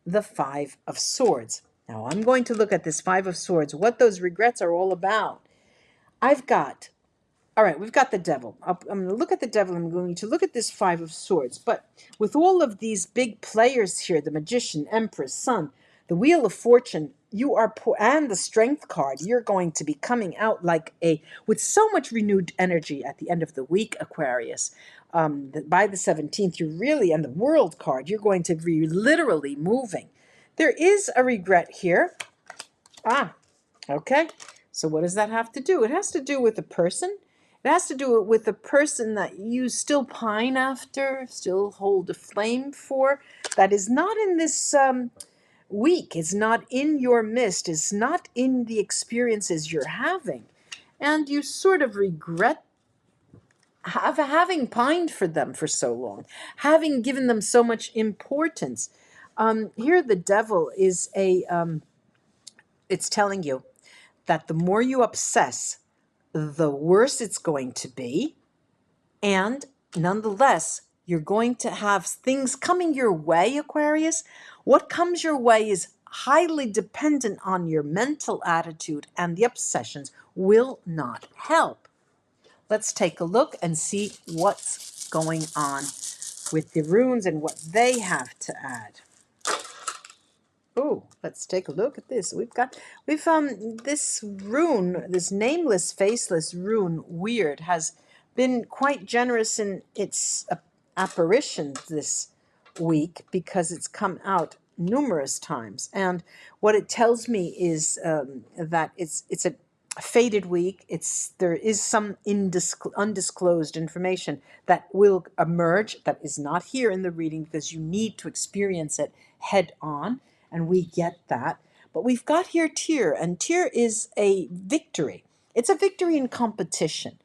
the Five of Swords. Now, I'm going to look at this Five of Swords, what those regrets are all about. I've got All right, we've got the devil. I'm going to look at the devil. I'm going to look at this Five of Swords. But with all of these big players here, the Magician, Empress, Sun, the Wheel of Fortune, you are and the Strength card, you're going to be coming out like with so much renewed energy at the end of the week, Aquarius. By the 17th, you're really, and the World card, you're going to be literally moving. There is a regret here. Okay. So what does that have to do? It has to do with a person. It has to do with a person that you still pine after, still hold a flame for, that is not in this week, is not in your midst, is not in the experiences you're having. And you sort of regret having pined for them for so long, having given them so much importance. Here the devil is it's telling you that the more you obsess, the worse it's going to be. And nonetheless, you're going to have things coming your way, Aquarius. What comes your way is highly dependent on your mental attitude, and the obsessions will not help. Let's take a look and see what's going on with the runes and what they have to add. Oh, let's take a look at this. We've this rune, this nameless, faceless rune, weird, has been quite generous in its apparitions this week because it's come out numerous times. And what it tells me is that it's a faded week. There is some undisclosed information that will emerge that is not here in the reading because you need to experience it head on. And we get that. But we've got here Tyr, and Tyr is a victory. It's a victory in competition,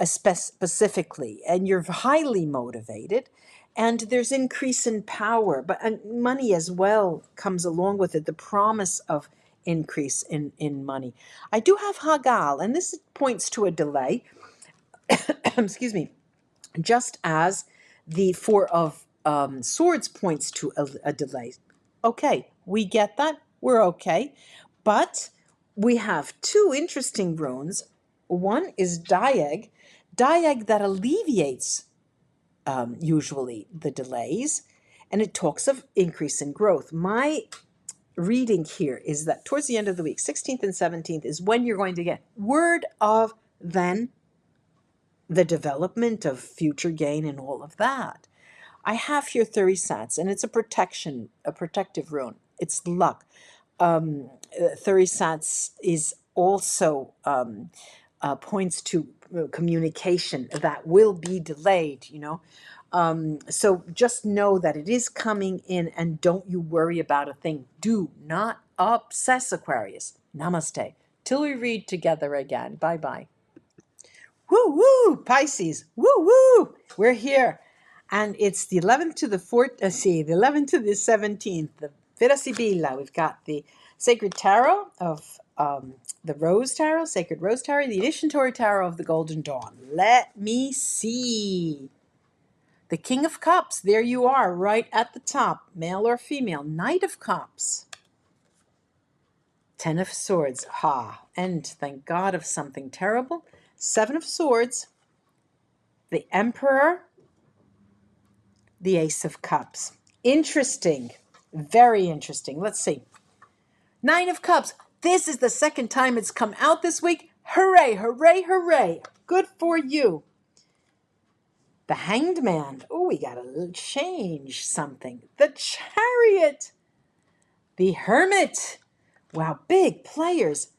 specifically, and you're highly motivated, and there's increase in power, but and money as well comes along with it, the promise of increase in money. I do have Hagal, and this points to a delay, excuse me, just as the Four of Swords points to a delay. Okay, we get that. We're okay. But we have two interesting runes. One is Diag. Diag that alleviates usually the delays, and it talks of increase in growth. My reading here is that towards the end of the week, 16th and 17th, is when you're going to get word of then the development of future gain and all of that. I have here Thurisats, and it's a protective rune. It's luck. Thurisats is also points to communication that will be delayed, So just know that it is coming in, and don't you worry about a thing. Do not obsess, Aquarius. Namaste. Till we read together again. Bye-bye. Woo woo, Pisces. Woo woo. We're here. And it's the 11th to the 17th, the Vera Sibilla. We've got the Sacred Tarot of the Rose Tarot, Sacred Rose Tarot, the Initiatory Tarot of the Golden Dawn. Let me see. The King of Cups, there you are, right at the top, male or female. Knight of Cups. Ten of Swords, and thank God of something terrible. Seven of Swords, the Emperor, the Ace of Cups. Interesting. Very interesting. Let's see. Nine of Cups. This is the second time it's come out this week. Hooray, hooray, hooray. Good for you. The Hanged Man. Oh, we got to change something. The Chariot. The Hermit. Wow, big players.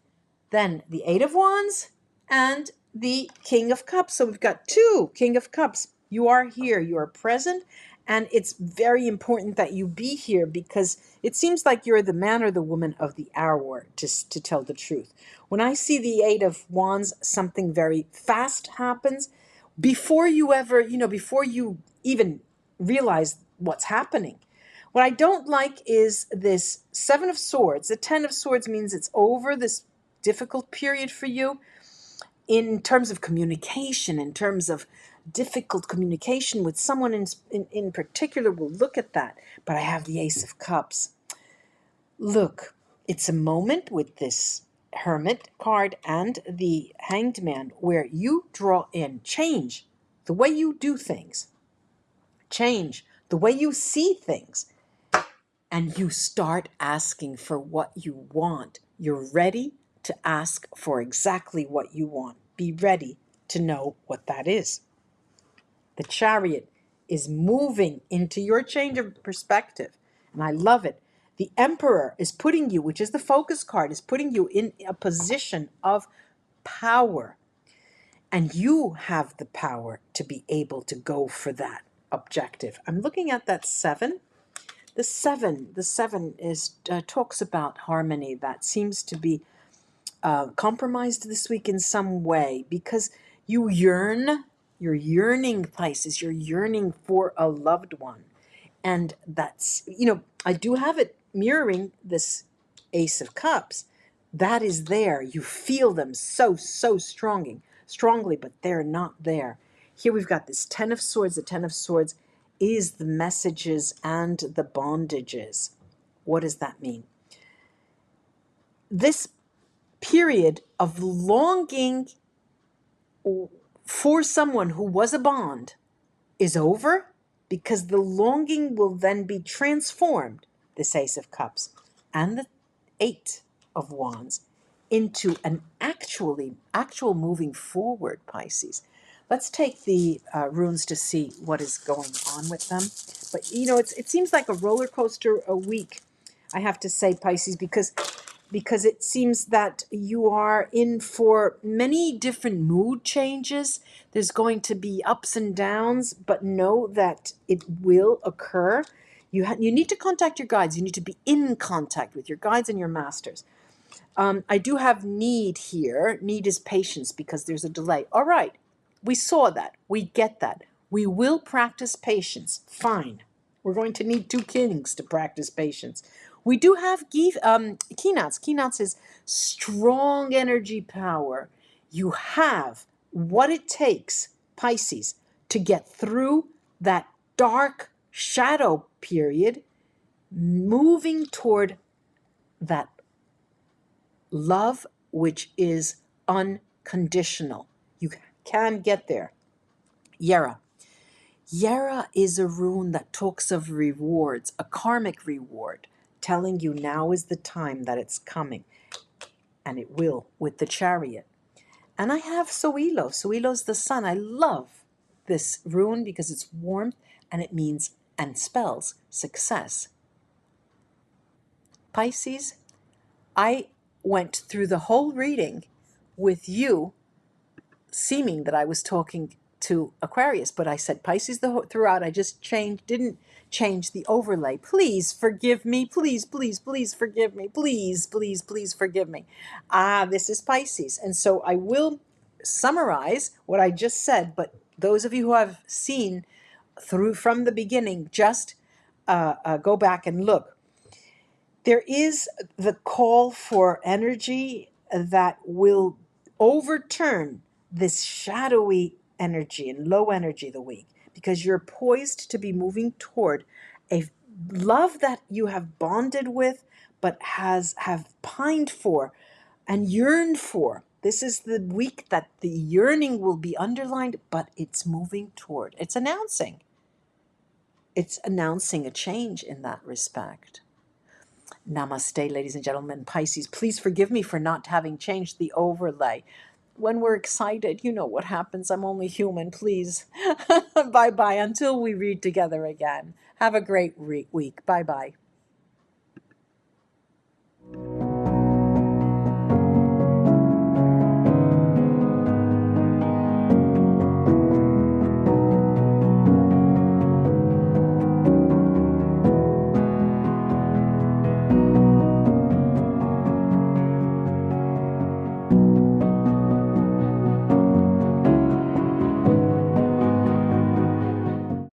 Then the Eight of Wands and the King of Cups. So we've got two King of Cups. You are here. You are present. And it's very important that you be here because it seems like you're the man or the woman of the hour, to tell the truth. When I see the Eight of Wands, something very fast happens before you even realize what's happening. What I don't like is this Seven of Swords. The Ten of Swords means it's over, this difficult period for you in terms of communication, in terms of difficult communication with someone in particular. We'll look at that. But I have the Ace of Cups. Look, it's a moment with this Hermit card and the Hanged Man, where you draw in change the way you do things, change the way you see things, and you start asking for what you want. You're ready to ask for exactly what you want. Be ready to know what that is. The Chariot is moving into your change of perspective, and I love it. The Emperor is putting you, which is the focus card, is putting you in a position of power. And you have the power to be able to go for that objective. I'm looking at that 7. The seven is talks about harmony that seems to be compromised this week in some way, because you're yearning, Pisces, you're yearning for a loved one. And that's, I do have it mirroring this Ace of Cups. That is there. You feel them so strongly, but they're not there. Here we've got this Ten of Swords. The Ten of Swords is the messages and the bondages. What does that mean? This period of longing for someone who was a bond is over, because the longing will then be transformed, this Ace of Cups and the Eight of Wands, into an actual moving forward, Pisces. Let's take the runes to see what is going on with them. But, it seems like a roller coaster a week, I have to say, Pisces, because it seems that you are in for many different mood changes. There's going to be ups and downs, but know that it will occur. You need to contact your guides. You need to be in contact with your guides and your masters. I do have need here. Need is patience, because there's a delay. All right, we saw that. We get that. We will practice patience. Fine. We're going to need 2 kings to practice patience. We do have keynotes. Keynotes is strong energy power. You have what it takes, Pisces, to get through that dark shadow period, moving toward that love which is unconditional. You can get there. Yera. Yera is a rune that talks of rewards, a karmic reward, telling you now is the time that it's coming. And it will, with the Chariot. And I have Soilo. Soilo's the sun. I love this rune because it's warmth and it means and spells success. Pisces, I went through the whole reading with you seeming that I was talking to Aquarius, but I said Pisces throughout. I just didn't change the overlay. Please forgive me. Please forgive me. Please forgive me. This is Pisces. And so I will summarize what I just said, but those of you who have seen through from the beginning, just go back and look. There is the call for energy that will overturn this shadowy energy and low energy the week, because you're poised to be moving toward a love that you have bonded with, but have pined for and yearned for. This is the week that the yearning will be underlined, but it's moving toward. It's announcing a change in that respect. Namaste, ladies and gentlemen. Pisces, please forgive me for not having changed the overlay. When we're excited, you know what happens. I'm only human, please. Bye-bye until we read together again. Have a great week. Bye-bye.